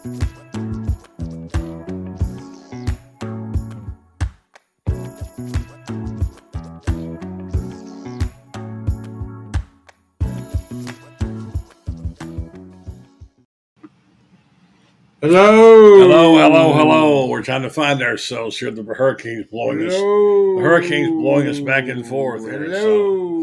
Hello. We're trying to find ourselves here. The hurricane's blowing us. The hurricane's blowing us back and forth here. So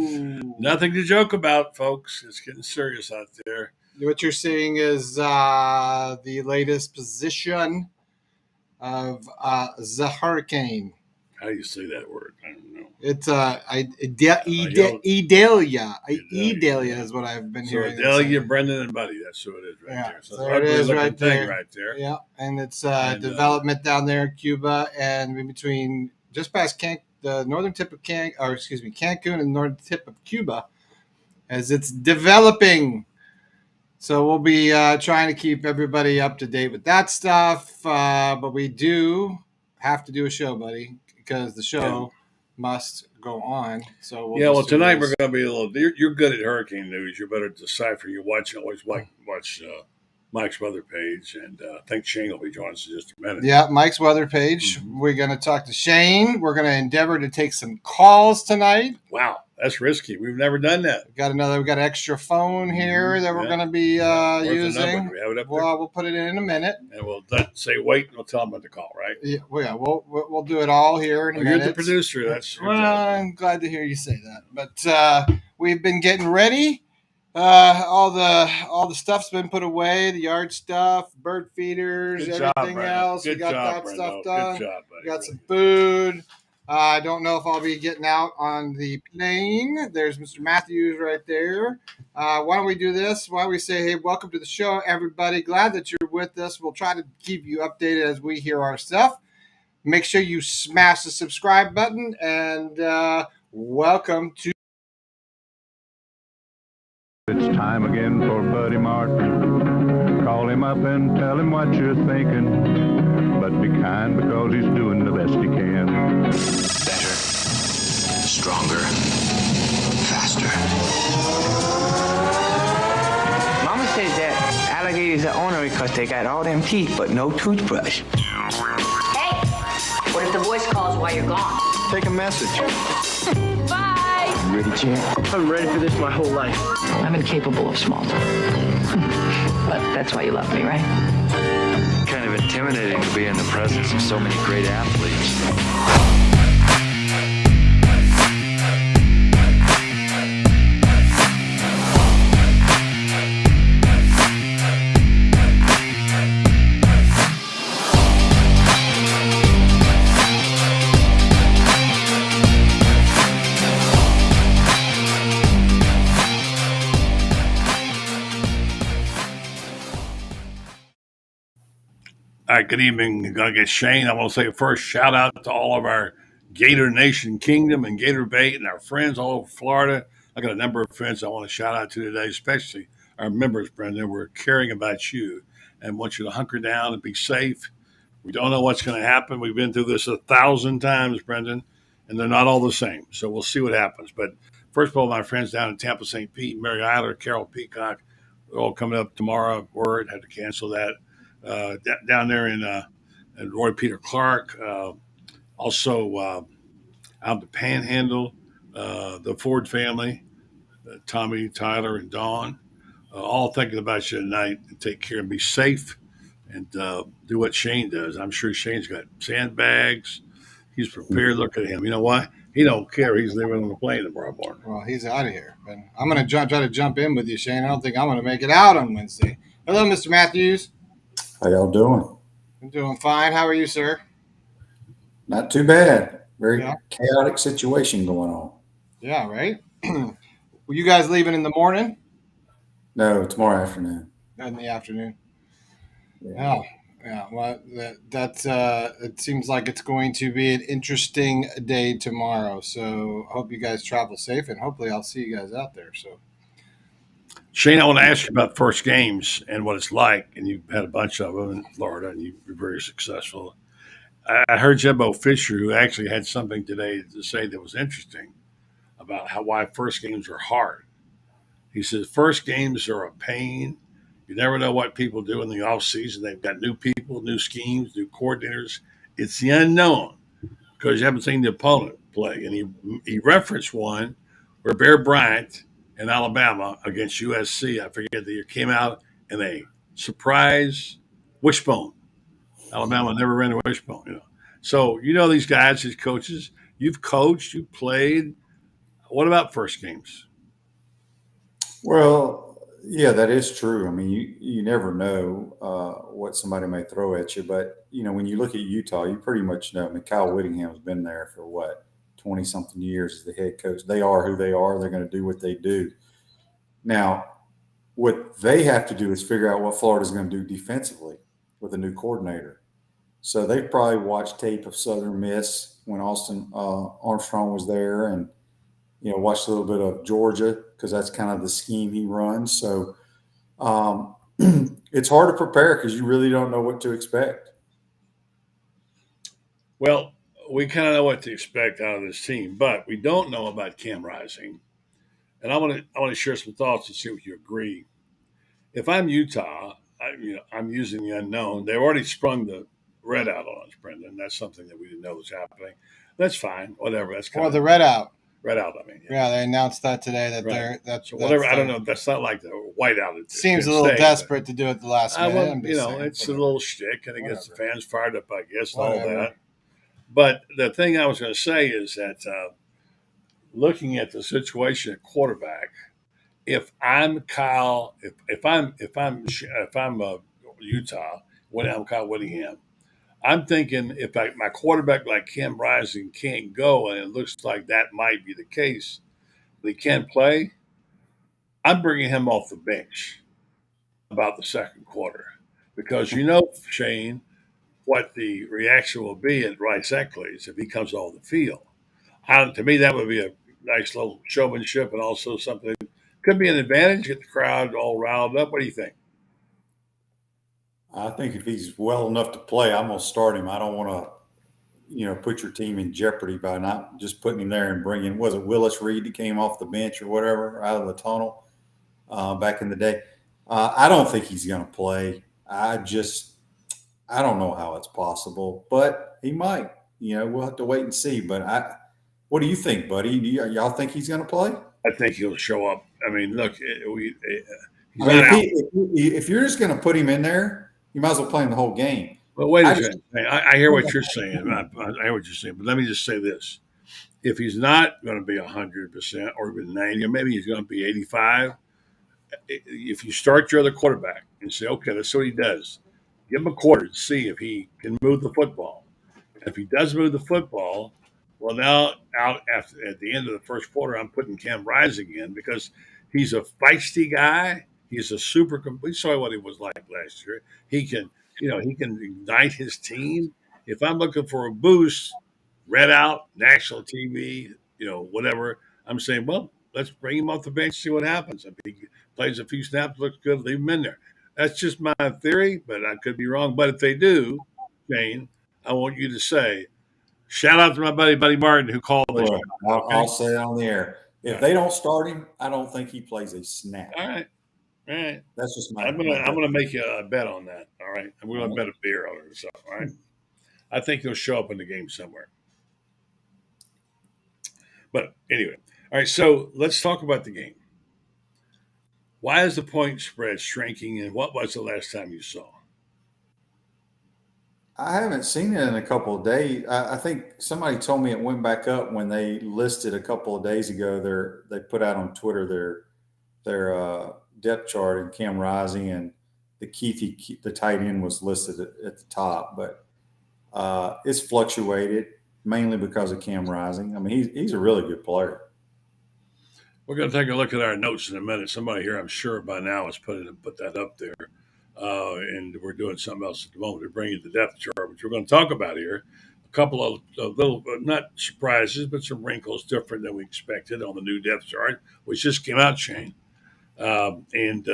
nothing to joke about, folks. It's getting serious out there. What you're seeing is the latest position of the hurricane. How do you say that word? I don't know. It's Idalia. Idalia is what I've been hearing. Idalia, Brenden, and Buddy. That's who it is right there. So there it is right there. Right there. Yeah, and it's development down there in Cuba and in between just past the northern tip of Cancun and the northern tip of Cuba as it's developing. So we'll be trying to keep everybody up to date with that stuff. But we do have to do a show, buddy, because the show must go on. So tonight we're going to be a little. You're good at hurricane news. You're better at decipher. You always watch Mike's weather page, and I think Shane will be joining us in just a minute. Yeah, Mike's weather page. Mm-hmm. We're going to talk to Shane. We're going to endeavor to take some calls tonight. Wow. That's risky. We've never done that. We got an extra phone here that we're going to be using. Do we have it up there? Well, we'll put it in a minute. And we'll say wait, and we'll tell them what to call, right? Yeah, we'll do it all here in a minute. You're the producer. That's I'm glad to hear you say that. But we've been getting ready. All the stuff's been put away. The yard stuff, bird feeders, everything else. We got that stuff done. Good job, buddy. We got some food. I don't know if I'll be getting out on the plane. There's Mr. Mathews right there. Why don't we do this? Why don't we say, hey, welcome to the show, everybody. Glad that you're with us. We'll try to keep you updated as we hear our stuff. Make sure you smash the subscribe button, and welcome to... It's time again for Buddy Martin. Call him up and tell him what you're thinking. But be kind because he's doing the best he can. Better, stronger, faster. Mama says that alligators are ornery because they got all them teeth but no toothbrush. Hey, what if the voice calls while you're gone? Take a message. Bye. You ready, champ? I'm ready for this my whole life. I'm incapable of small talk. But that's why you love me, right? Kind of intimidating to be in the presence of so many great athletes. All right, good evening. I'm going to get Shane. I want to say first shout out to all of our Gator Nation Kingdom and Gator Bay and our friends all over Florida. I got a number of friends I want to shout out to today, especially our members, Brenden. We're caring about you and want you to hunker down and be safe. We don't know what's going to happen. We've been through this 1,000 times, Brenden, and they're not all the same. So we'll see what happens. But first of all, my friends down in Tampa, St. Pete, Mary Eiler, Carol Peacock, they're all coming up tomorrow. Word, had to cancel that. Down there in Roy Peter Clark, also out the Panhandle, the Ford family, Tommy, Tyler, and Dawn, all thinking about you tonight. And take care and be safe, and do what Shane does. I'm sure Shane's got sandbags. He's prepared. Look at him. You know why? He don't care. He's leaving on the plane tomorrow morning. Well, he's out of here. But I'm going to try to jump in with you, Shane. I don't think I'm going to make it out on Wednesday. Hello, Mr. Mathews. How y'all doing? I'm doing fine. How are you, sir? Not too bad. Very chaotic situation going on. Yeah, right? Were you guys leaving in the morning? No, tomorrow afternoon. In the afternoon. Yeah. Well, that's it seems like it's going to be an interesting day tomorrow. So I hope you guys travel safe, and hopefully I'll see you guys out there. So, Shane, I want to ask you about first games and what it's like. And you've had a bunch of them in Florida, and you've been very successful. I heard Jimbo Fisher, who actually had something today to say that was interesting about why first games are hard. He says first games are a pain. You never know what people do in the off season. They've got new people, new schemes, new coordinators. It's the unknown because you haven't seen the opponent play. And he referenced one where Bear Bryant in Alabama against USC, I forget the year, came out and a surprise wishbone. Alabama never ran a wishbone. So these guys, these coaches. You've coached, you've played. What about first games? Well, yeah, that is true. I mean, you never know what somebody may throw at you, but when you look at Utah, you pretty much know. I mean, Kyle Whittingham's been there for 20-something years as the head coach. They are who they are. They're going to do what they do. Now, what they have to do is figure out what Florida's going to do defensively with a new coordinator. So they probably watched tape of Southern Miss when Austin Armstrong was there, and watched a little bit of Georgia because that's kind of the scheme he runs. So it's hard to prepare because you really don't know what to expect. Well, we kind of know what to expect out of this team, but we don't know about Cam Rising. And I want to share some thoughts and see what you agree. If I'm Utah, I'm using the unknown. They've already sprung the red out on us, Brenden. That's something that we didn't know was happening. That's fine. Whatever. That's kind of the red out. Red out. I mean, yeah, they announced that today. So whatever. I don't know. That's not like the white out. It seems a little desperate to do it the last minute. It's a little shtick, and it gets the fans fired up, I guess, and all that. But the thing I was going to say is that looking at the situation at quarterback, if I'm Kyle, if I'm Utah, when I'm Kyle Whittingham, I'm thinking if my quarterback like Cam Rising can't go, and it looks like that might be the case, but he can't play, I'm bringing him off the bench about the second quarter because Shane, what the reaction will be at Rice Eccles if he comes off the field. To me, that would be a nice little showmanship and also something that could be an advantage, get the crowd all riled up. What do you think? I think if he's well enough to play, I'm going to start him. I don't want to, put your team in jeopardy by not just putting him there and bringing, was it Willis Reed that came off the bench or whatever out of the tunnel back in the day? I don't think he's going to play. I don't know how it's possible, but he might. We'll have to wait and see. But what do you think, buddy? Y'all think he's going to play? I think he'll show up. I mean, look, if you're just going to put him in there, you might as well play him the whole game. Well, wait a second. I hear what you're saying. I hear what you're saying. But let me just say this. If he's not going to be 100% or even 90, or maybe he's going to be 85, if you start your other quarterback and say, okay, let's see what he does. Give him a quarter to see if he can move the football. And if he does move the football, well, now at the end of the first quarter, I'm putting Cam Rising in because he's a feisty guy. He's a super. We saw what he was like last year. He can ignite his team. If I'm looking for a boost, red out, national TV, whatever, I'm saying, well, let's bring him off the bench, see what happens. If he plays a few snaps, looks good, leave him in there. That's just my theory, but I could be wrong. But if they do, Shane, I want you to say, shout out to my buddy Martin who called this. I'll say it on the air. If they don't start him, I don't think he plays a snap. All right. That's just my. I'm gonna make you a bet on that. All right. I'm gonna bet a beer on it or something. All right. I think he'll show up in the game somewhere. But anyway, all right. So let's talk about the game. Why is the point spread shrinking, and what was the last time you saw? I haven't seen it in a couple of days. I think somebody told me it went back up when they listed a couple of days ago. They put out on Twitter their depth chart, and Cam Rising and the Keithy, the tight end, was listed at the top, but it's fluctuated mainly because of Cam Rising. I mean, he's a really good player. We're going to take a look at our notes in a minute. Somebody here, I'm sure by now, has put that up there. And we're doing something else at the moment. We're bringing the depth chart, which we're going to talk about here. A couple of little, not surprises, but some wrinkles different than we expected on the new depth chart, which just came out, Shane. And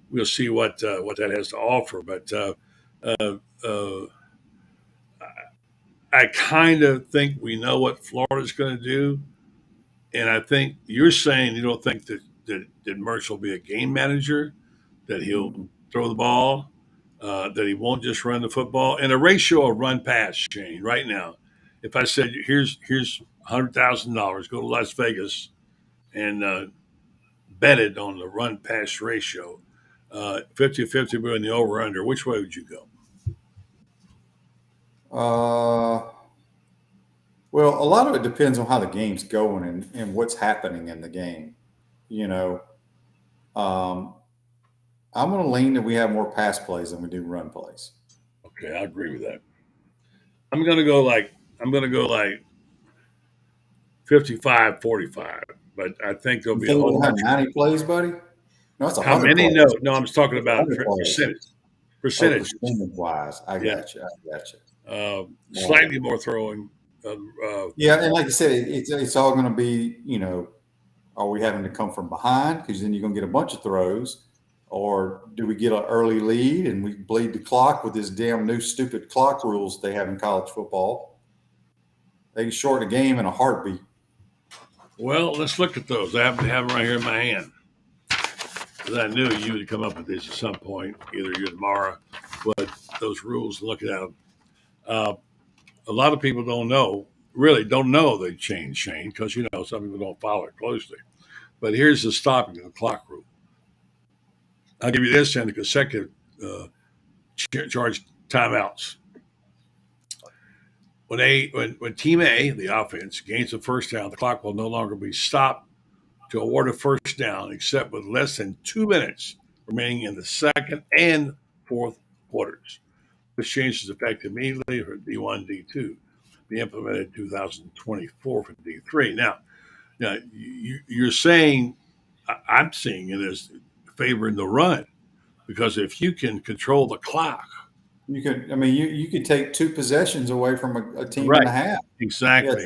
we'll see what that has to offer. But I kind of think we know what Florida's going to do. And I think you're saying you don't think that Mertz will be a game manager, that he'll throw the ball, that he won't just run the football, and a ratio of run pass, Shane. Right now, if I said here's $100,000, go to Las Vegas and bet it on the run pass ratio, 50-50 in the over under, which way would you go? Well, a lot of it depends on how the game's going and what's happening in the game. I'm going to lean that we have more pass plays than we do run plays. Okay, I agree with that. I'm going to go like 55-45, but I think there'll be a whole have 90 plays, buddy. No, that's how many? Plays. No, I'm just talking about percentage. Percentage wise, I got you. Slightly more throwing. Yeah, and like I said, it's all going to be, are we having to come from behind? Because then you're going to get a bunch of throws. Or do we get an early lead and we bleed the clock with this damn new stupid clock rules they have in college football? They can shorten a game in a heartbeat. Well, let's look at those. I happen to have them right here in my hand. Because I knew you would come up with this at some point, either you or tomorrow. But those rules, look at them. A lot of people really don't know they changed, Shane, because, some people don't follow it closely. But here's the stopping of the clock rule. I'll give you this and the consecutive charge timeouts. When Team A, the offense, gains a first down, the clock will no longer be stopped to award a first down, except with less than 2 minutes remaining in the second and fourth quarters. This change is effective immediately for D1, D2. Be implemented in 2024 for D3. Now you're saying, I'm seeing it as favoring the run, because if you can control the clock, you could take 2 possessions away from a team right. and a half. Exactly.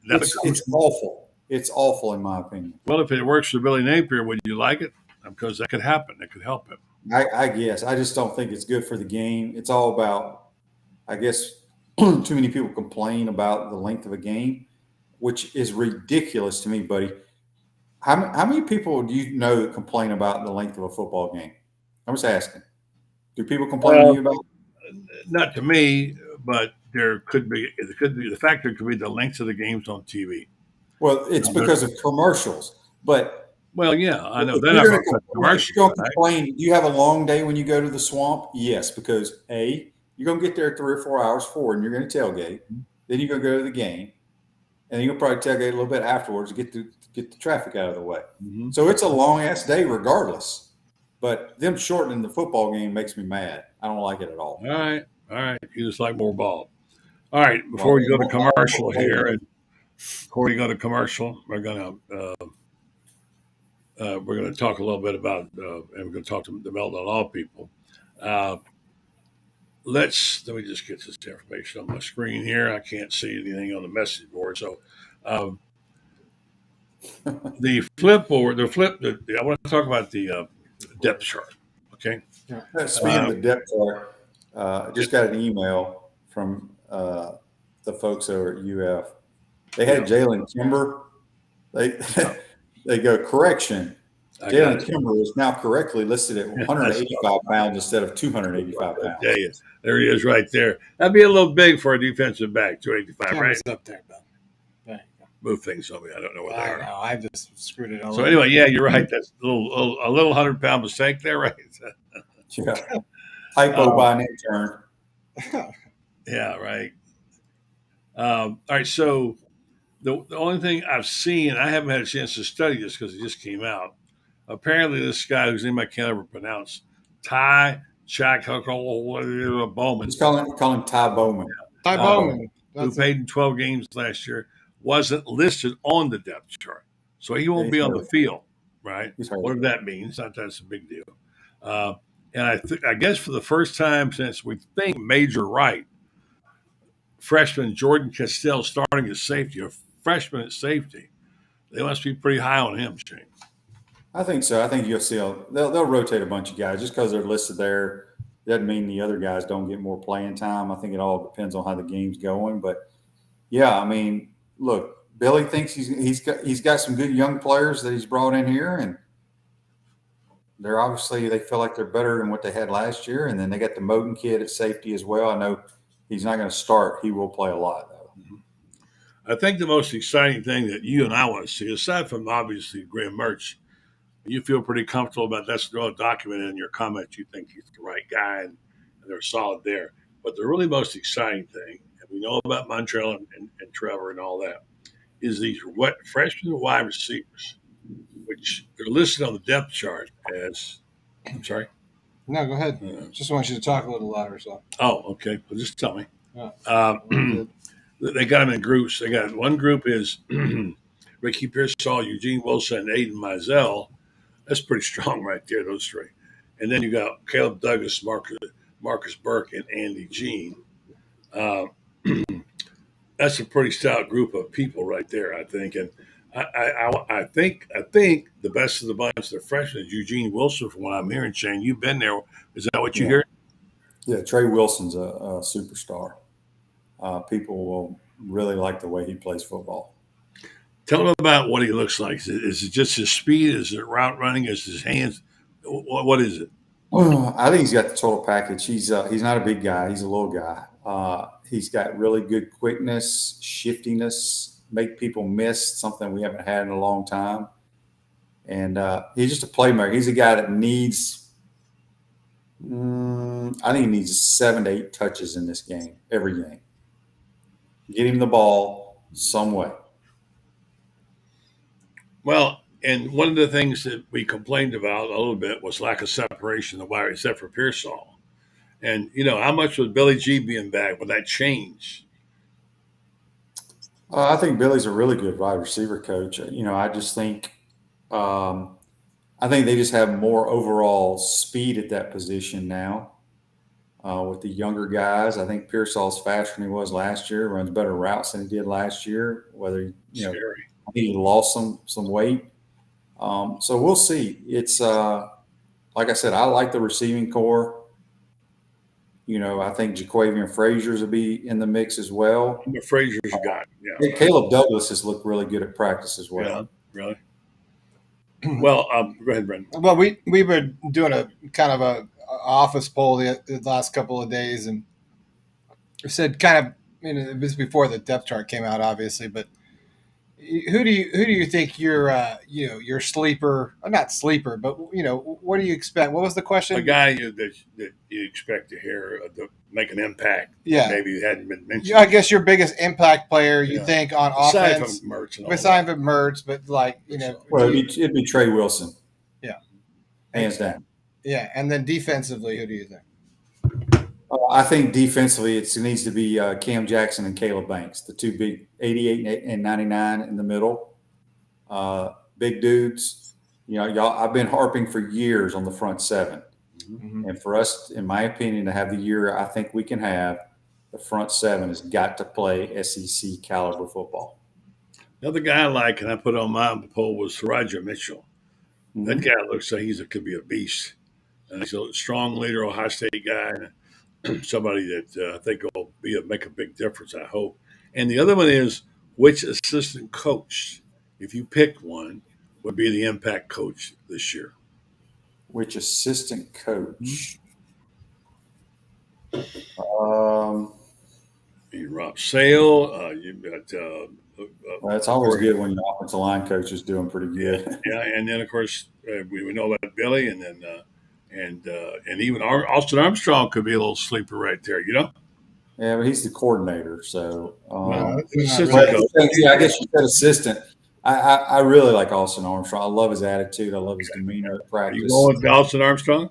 It's awful. It's awful in my opinion. Well, if it works for Billy Napier, would you like it? Because that could happen. That could help him. I guess. I just don't think it's good for the game. It's all about, I guess, too many people complain about the length of a game, which is ridiculous to me, buddy. How many people do you know that complain about the length of a football game? I'm just asking. Do people complain to you about it? Not to me, but there could be the factor could be the length of the games on TV. Well, it's because of commercials. But yeah, I know they're not going to commercials. You're going to complain. Do you have a long day when you go to the swamp? Yes, because A, you're going to get there 3 or 4 hours forward, and you're going to tailgate. Then you're going to go to the game, and you'll probably tailgate a little bit afterwards to get the traffic out of the way. Mm-hmm. So it's a long ass day regardless. But them shortening the football game makes me mad. I don't like it at all. All right. You just like more ball. All right. Before we go to commercial here, and before we go to commercial, we're gonna talk a little bit about, and we're gonna talk to the Meltdown Law people. Let me just get this information on my screen here. I can't see anything on the message board, so. The flipboard, I want to talk about the depth chart. Okay. Speaking of the depth chart, I just got an email from the folks over at UF. They had Jalen Kimber. They go, correction. Jalen Kimber is now correctly listed at 185 pounds instead of 285 pounds. There he is right there. That'd be a little big for a defensive back, 285, right? Up there, Bill. There you go. Move things on me. I don't know what they are. No, I just screwed it all up. So anyway, yeah, you're right. That's a little 100-pound mistake there, right? Yeah. Typo by an intern. Yeah, right. All right, so the only thing I've seen, I haven't had a chance to study this because it just came out. Apparently, this guy whose name I can't ever pronounce, Ty Bowman. Just call him Ty Bowman. Ty Bowman. Who played in 12 games last year, wasn't listed on the depth chart. So he won't be on the field, right? Whatever that means. That's a big deal. And I guess for the first time since we think Major Wright, freshman Jordan Castell starting as safety, a freshman at safety, they must be pretty high on him, Shane. I think so. I think you'll see they'll rotate a bunch of guys just because they're listed there. Doesn't mean the other guys don't get more playing time. I think it all depends on how the game's going. But yeah, I mean, look, Billy thinks he's got some good young players that he's brought in here, and they're obviously they feel like they're better than what they had last year, and then they got the Moten kid at safety as well. I know he's not going to start; he will play a lot though. I think the most exciting thing that you and I want to see, aside from obviously Graham Mertz, you feel pretty comfortable about that's well documented in your comments. You think he's the right guy, and they're solid there. But the really most exciting thing, and we know about Montreal and Trevor and all that, is these freshman wide receivers, which they're listed on the depth chart as. I'm sorry. No, go ahead. Just want you to talk a little louder. So. Oh, okay. Well, just tell me. Yeah. They got them in groups. They got one group is Ricky Pearsall, Eugene Wilson, and Aiden Mizell. That's pretty strong right there, those three. And then you got Caleb Douglas, Marcus Burke, and Andy Jean. That's a pretty stout group of people right there, I think. And I think the best of the bunch, the freshmen, is Eugene Wilson, from what I'm hearing. Shane, you've been there. Is that what you hear? Yeah, Trey Wilson's a superstar. People will really like the way he plays football. Tell him about what he looks like. Is it just his speed? Is it route running? Is his hands? What is it? I think he's got the total package. He's not a big guy. He's a little guy. He's got really good quickness, shiftiness, make people miss, something we haven't had in a long time. And he's just a playmaker. He's a guy that needs I think he needs 7 to 8 touches in this game, every game. Get him the ball some way. Well, and one of the things that we complained about a little bit was lack of separation of wire, except for Pearsall. And, how much was Billy G being back? Will that change? I think Billy's a really good wide receiver coach. I just think I think they just have more overall speed at that position now with the younger guys. I think Pearsall's faster than he was last year, runs better routes than he did last year, whether I think he lost some weight. So we'll see. It's like I said, I like the receiving core. I think Jaquavian Frazier's will be in the mix as well. Frazier's got, yeah. Caleb Douglas has looked really good at practice as well. Yeah, really. Well, go ahead, Brenden. Well, we were doing a kind of a office poll the last couple of days, and it said kind of, it was before the depth chart came out, obviously, but who do you think your sleeper, not sleeper, but what do you expect? What was the question? A guy that you expect to hear make an impact. Yeah, maybe hadn't been mentioned. I guess your biggest impact player you think on offense, besides from Mertz, but Well, it'd be Trey Wilson. Yeah, hands down. Yeah, and then defensively, who do you think? I think defensively it needs to be Cam Jackson and Caleb Banks, the two big 88 and 99 in the middle. Big dudes. I've been harping for years on the front seven. Mm-hmm. And for us, in my opinion, to have the year I think we can have, the front seven has got to play SEC caliber football. Another guy I like, and I put on my poll, was Roger Mitchell. Mm-hmm. That guy looks like could be a beast. He's a strong leader, Ohio State guy, and somebody that I think will make a big difference, I hope. And the other one is, which assistant coach, if you picked one, would be the impact coach this year? Which assistant coach? Rob Sale. You've got. Well, it's always good when your offensive line coach is doing pretty good. Yeah, and then of course we know about Billy, and then and even Austin Armstrong could be a little sleeper right there. Yeah, but he's the coordinator, so. Assistant coach. I guess you said assistant. I really like Austin Armstrong. I love his attitude. I love his demeanor at practice. You going with Austin Armstrong?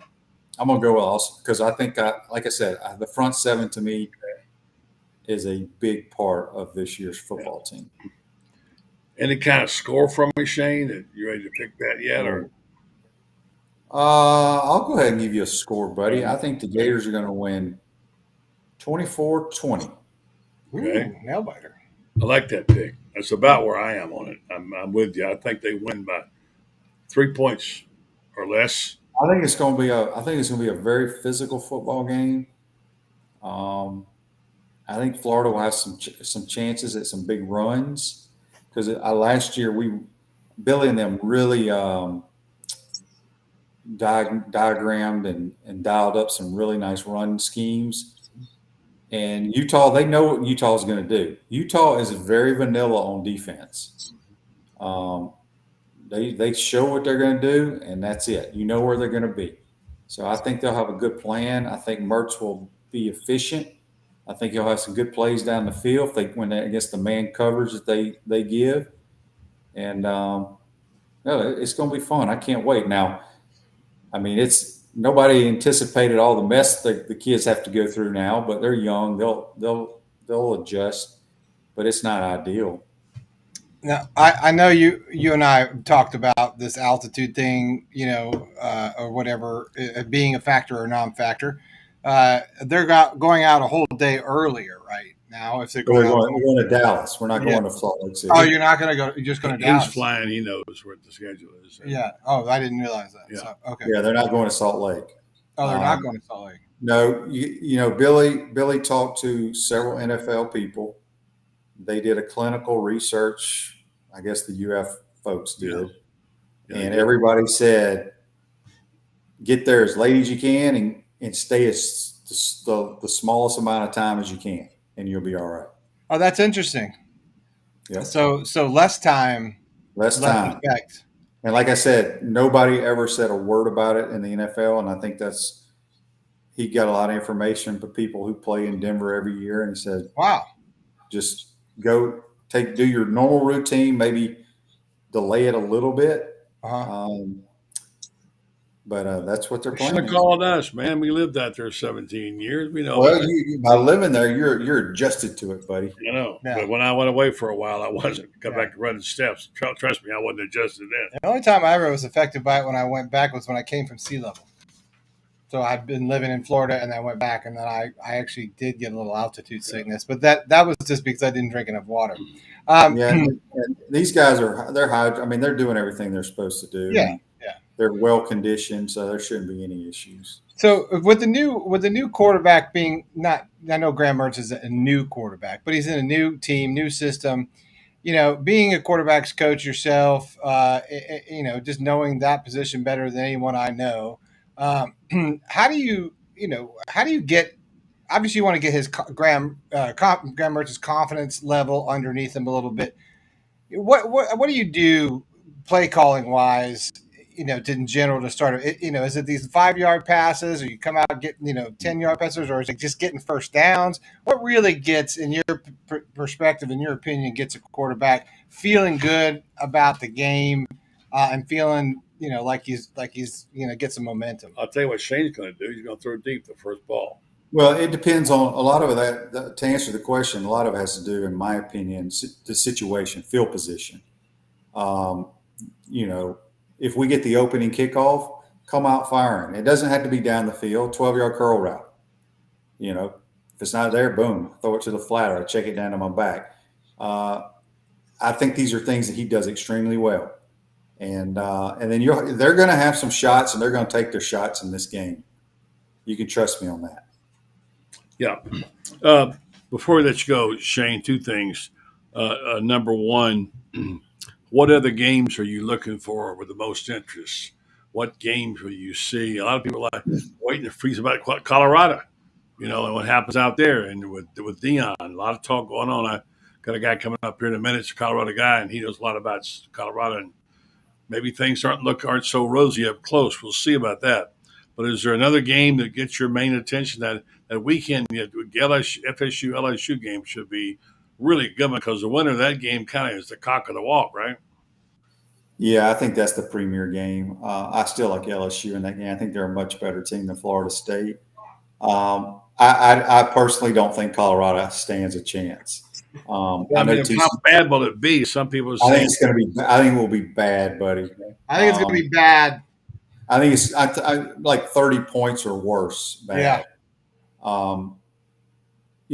I'm going to go with Austin because I think, like I said, the front seven to me is a big part of this year's football team. Any kind of score from me, Shane? That you ready to pick that yet? Or I'll go ahead and give you a score, buddy. I think the Gators are going to win 24-20. Okay, nail biter. I like that pick. That's about where I am on it. I'm with you. I think they win by 3 points or less. I think it's going to be a very physical football game. I think Florida will have some chances at some big runs because last year Billy and them really diagrammed and dialed up some really nice run schemes. And Utah, they know what Utah is going to do. Utah is very vanilla on defense. They show what they're going to do, and that's it. You know where they're going to be. So I think they'll have a good plan. I think Mertz will be efficient. I think he'll have some good plays down the field if when they're against the man coverage that they give. And no, it's going to be fun. I can't wait. Now, I mean, nobody anticipated all the mess that the kids have to go through now, but they're young. They'll adjust, but it's not ideal. Now, I know you and I talked about this altitude thing, or whatever, being a factor or non-factor. They're going out a whole day earlier right now. If they're we're going to Dallas. We're not going to Salt Lake City. Oh, you're not going to go. You're just going to Dallas. He's flying. He knows what the schedule is. Yeah. Oh, I didn't realize that. Yeah. So, okay. Yeah, they're not going to Salt Lake. Oh, they're not going to Salt Lake. No, Billy talked to several NFL people. They did a clinical research. I guess the UF folks did. Yeah. And everybody said, get there as late as you can and stay the smallest amount of time as you can, and you'll be all right. Oh, that's interesting. Yeah. So less time. Less time. Effect. And like I said, nobody ever said a word about it in the NFL, and I think he got a lot of information from people who play in Denver every year, and he said, wow, just go do your normal routine, maybe delay it a little bit. But that's what they're planning. Should have called us, man. We lived out there 17 years. We know. Well, by living there, you're adjusted to it, buddy. I know. Yeah. But when I went away for a while, I wasn't. Got back to running steps. Trust me, I wasn't adjusted then. The only time I ever was affected by it when I went back was when I came from sea level. So I'd been living in Florida, and I went back, and then I actually did get a little altitude sickness, but that was just because I didn't drink enough water. And these guys they're high. I mean, they're doing everything they're supposed to do. Yeah. They're well conditioned, so there shouldn't be any issues. So with the new quarterback being I know Graham Mertz is a new quarterback, but he's in a new team, new system. Being a quarterback's coach yourself, just knowing that position better than anyone I know. How do you get? Obviously, you want to get his Graham Mertz's confidence level underneath him a little bit. What do you do, play calling wise? In general to start. Is it these 5-yard passes, or you come out get 10-yard passes, or is it just getting first downs? What really gets, in your perspective, in your opinion, gets a quarterback feeling good about the game and feeling like he's get some momentum? I'll tell you what Shane's going to do. He's going to throw deep the first ball. Well, it depends on a lot of that. To answer the question, a lot of it has to do, in my opinion, the situation, field position. If we get the opening kickoff, come out firing. It doesn't have to be down the field, 12-yard curl route. If it's not there, boom, throw it to the flat or check it down to my back. I think these are things that he does extremely well. And then they're going to have some shots, and they're going to take their shots in this game. You can trust me on that. Yeah. Before we let you go, Shane, two things. Number one, what other games are you looking for with the most interest? What games will you see? A lot of people are waiting to freeze about Colorado, and what happens out there. And with Dion, a lot of talk going on. I got a guy coming up here in a minute, it's a Colorado guy, and he knows a lot about Colorado. And maybe things aren't so rosy up close. We'll see about that. But is there another game that gets your main attention that weekend? The FSU LSU game should be really good, because the winner of that game kind of is the cock of the walk, right? Yeah, I think that's the premier game. I still like LSU in that game. I think they're a much better team than Florida State. I personally don't think Colorado stands a chance. How bad will it be? Some people say. I think it's going to be. I think it will be bad, buddy. I think it's going to be bad. I think it's like 30 points or worse. Bad. Yeah.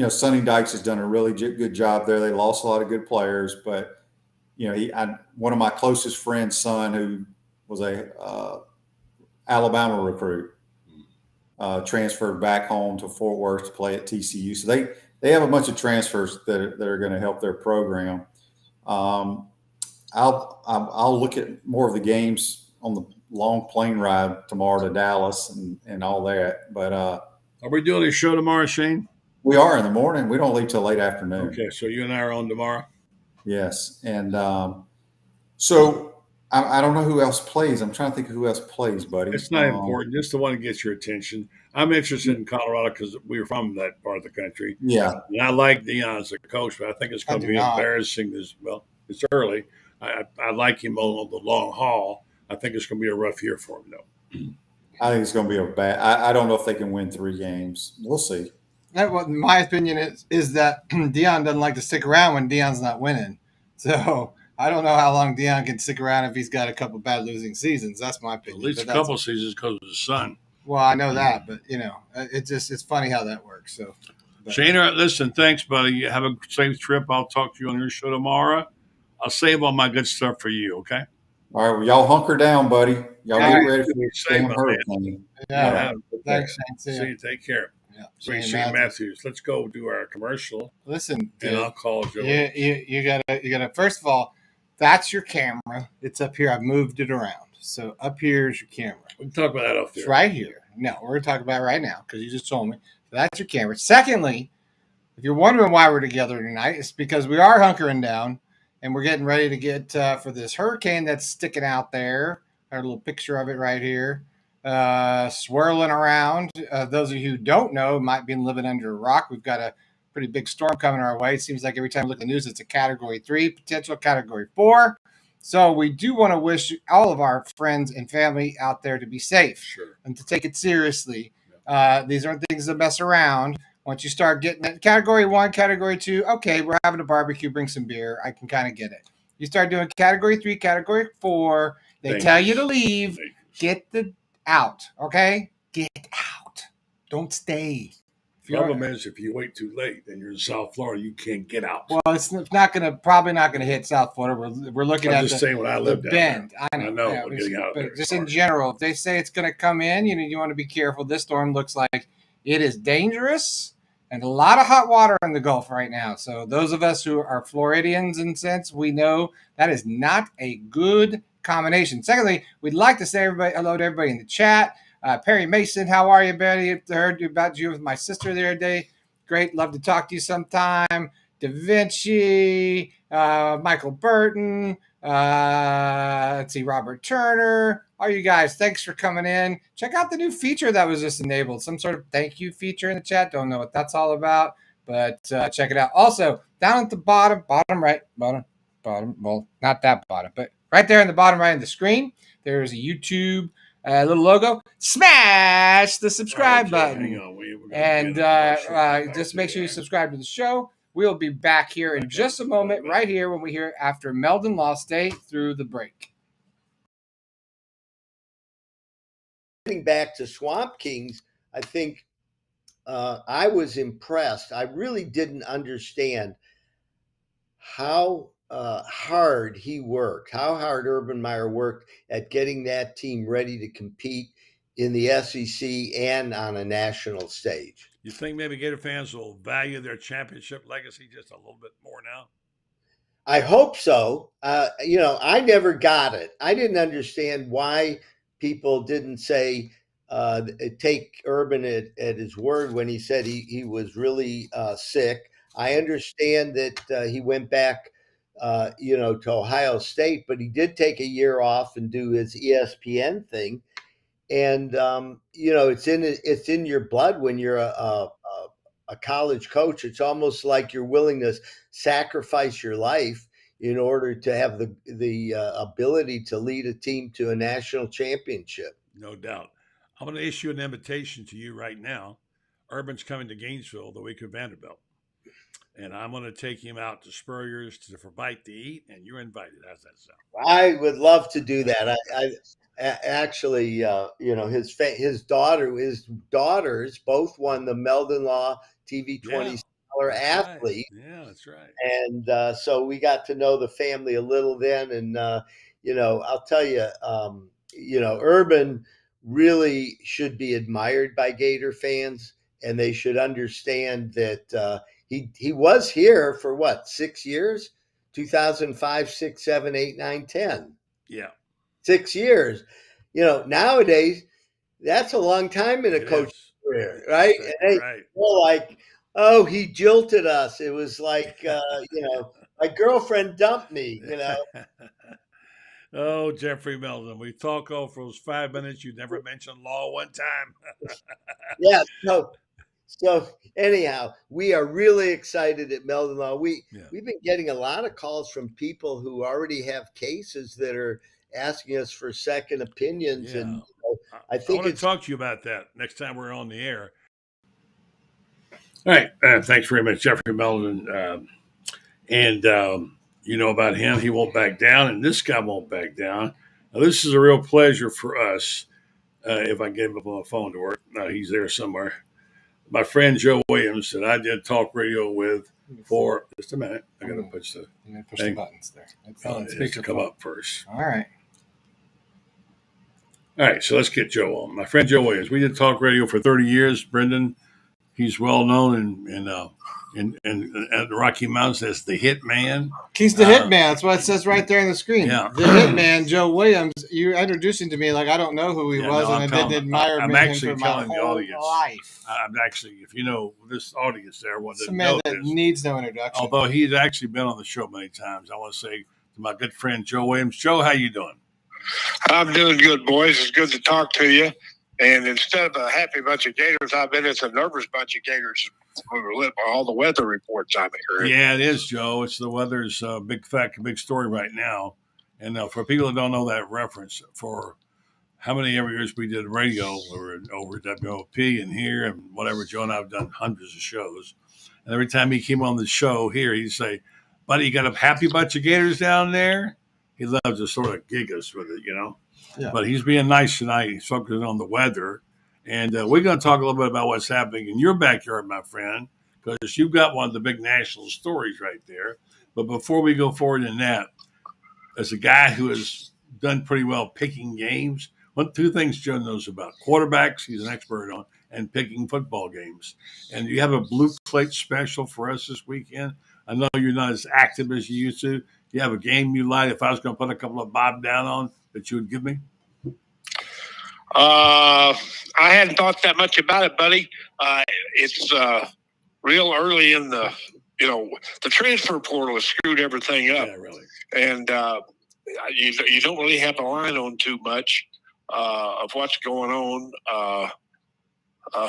Sonny Dykes has done a really good job there. They lost a lot of good players, but one of my closest friends' son, who was a Alabama recruit, transferred back home to Fort Worth to play at TCU. So they have a bunch of transfers that are going to help their program. I'll look at more of the games on long plane ride tomorrow to Dallas and all that. But Are we doing a show tomorrow, Shane? we are in the morning. We don't leave till late afternoon. Okay, so you and I are on tomorrow. Yes, and so I don't know who else plays. I'm trying to think of who else plays, buddy. It's not important. Just the one that gets your attention. I'm interested in Colorado because we're from that part of the country. Yeah, and I like Deion as a coach, but I think it's going to be embarrassing. It's early. I like him on the long haul. I think it's going to be a rough year for him, though. I think it's going to be a bad. I don't know if they can win 3 games. We'll see. My opinion is that Deion doesn't like to stick around when Deion's not winning. So I don't know how long Deion can stick around if he's got a couple bad losing seasons. That's my opinion. At least a couple seasons because of the son. Well, I know that, but it's funny how that works. So, Shane, listen, thanks, buddy. You have a safe trip. I'll talk to you on your show tomorrow. I'll save all my good stuff for you. Okay. All right, well, y'all hunker down, buddy. Y'all get ready for the damn hurricane. Yeah. Thanks, Shane. See you. Take care. Yeah. Sweet Shane Mathews. Let's go do our commercial. Listen, and I'll call Joe. You gotta. First of all, that's your camera. It's up here. I've moved it around. So up here is your camera. We can talk about that off there. It's right here. No, we're gonna talk about it right now because you just told me. So that's your camera. Secondly, if you're wondering why we're together tonight, it's because we are hunkering down and we're getting ready to get for this hurricane that's sticking out there. Got a little picture of it right here. Swirling around. Those of you who don't know might be living under a rock. We've got a pretty big storm coming our way. It seems like every time we look at the news, it's a Category 3, potential Category 4. So we do want to wish all of our friends and family out there to be safe and to take it seriously. These aren't things to mess around. Once you start getting at Category 1, Category 2, okay, we're having a barbecue, bring some beer. I can kind of get it. You start doing Category 3, Category 4, they tell you to leave. Get out, okay? Get out. Don't stay. Problem is, if you wait too late, then you're in South Florida. You can't get out. Well, it's probably not gonna hit South Florida. We're looking at saying when I lived down bend. There. I know. Yeah, getting out but there. Just in general, if they say it's gonna come in, you want to be careful. This storm looks like it is dangerous and a lot of hot water in the Gulf right now. So those of us who are Floridians in sense, we know that is not a good combination. Secondly, we'd like to say hello to everybody in the chat. Perry Mason, how are you, Betty? I heard about you with my sister the other day. Great. Love to talk to you sometime. Da Vinci, Michael Burton, let's see, Robert Turner. All you guys, thanks for coming in. Check out the new feature that was just enabled. Some sort of thank you feature in the chat. Don't know what that's all about, but check it out. Also, down at the bottom right, well, not that bottom, but right there in the bottom right of the screen, there's a YouTube little logo. Smash the subscribe button. And just make sure you subscribe to the show. We'll be back here in just a moment, right here when we hear after Meldon Law State through the break. Getting back to Swamp Kings, I think I was impressed. I really didn't understand how hard he worked, how hard Urban Meyer worked at getting that team ready to compete in the SEC and on a national stage. You think maybe Gator fans will value their championship legacy just a little bit more now? I hope so. I never got it. I didn't understand why people didn't say take Urban at his word when he said he was really sick. I understand that he went back to Ohio State, but he did take a year off and do his ESPN thing. And, it's in your blood when you're a college coach. It's almost like you're willing to sacrifice your life in order to have the ability to lead a team to a national championship. No doubt. I'm going to issue an invitation to you right now. Urban's coming to Gainesville the week of Vanderbilt. And I'm going to take him out to Spurrier's for bite to eat, and you're invited. How's that sound? I would love to do that. I actually, his daughters both won the Meldon Law TV 20 Scholar Athlete. Right. Yeah, that's right. And so we got to know the family a little then. And, I'll tell you, Urban really should be admired by Gator fans, and they should understand that he was here for 6 years? 2005, 6, 7, 8, 9, 10. Yeah. 6 years. Nowadays, that's a long time in a coach's career, right? Exactly And right. feel like, oh, he jilted us. It was like, my girlfriend dumped me, Oh, Jeffrey Melton. We talk over those 5 minutes. You never mentioned law one time. Yeah. So anyhow, we are really excited at Meldon Law. We've been getting a lot of calls from people who already have cases that are asking us for second opinions, and I think I want to talk to you about that next time we're on the air. All right, thanks very much, Jeffrey Melton. You know about him; he won't back down, and this guy won't back down. Now, this is a real pleasure for us. If I gave him a phone to work, he's there somewhere. My friend Joe Williams that I did talk radio with for just a minute. I got to push the buttons there. It has to come up first. All right. All right, so let's get Joe on. My friend Joe Williams. We did talk radio for 30 years. Brenden, he's well known in the Rocky Mountains as the Hit Man. He's the Hit Man. That's what it says right there on the screen. Yeah. The Hit Man, Joe Williams. You introduced him to me like I don't know who he was, and I didn't admire him for my whole life. I'm actually, if you know this audience there, it's a man that needs no introduction. Although he's actually been on the show many times, I want to say to my good friend Joe Williams. Joe, how you doing? I'm doing good, boys. It's good to talk to you. And instead of a happy bunch of Gators, I bet it's a nervous bunch of Gators when we live by all the weather reports I'm hearing. Yeah, it is, Joe. It's the weather's big fact, big story right now. And for people that don't know that reference, for how many years we did radio, we were over at WOP and here and whatever. Joe and I have done hundreds of shows. And every time he came on the show here, he'd say, "Buddy, you got a happy bunch of Gators down there?" He loves to sort of gig us with it, Yeah. But he's being nice tonight. He's focusing on the weather. And we're going to talk a little bit about what's happening in your backyard, my friend, because you've got one of the big national stories right there. But before we go forward in that, as a guy who has done pretty well picking games, two things Joe knows about. Quarterbacks, he's an expert on, and picking football games. And you have a blue plate special for us this weekend. I know you're not as active as you used to. You have a game you like. If I was going to put a couple of bob down on that you would give me? I hadn't thought that much about it, buddy. It's real early in the transfer portal has screwed everything up. Yeah, really. And you don't really have a line on too much of what's going on.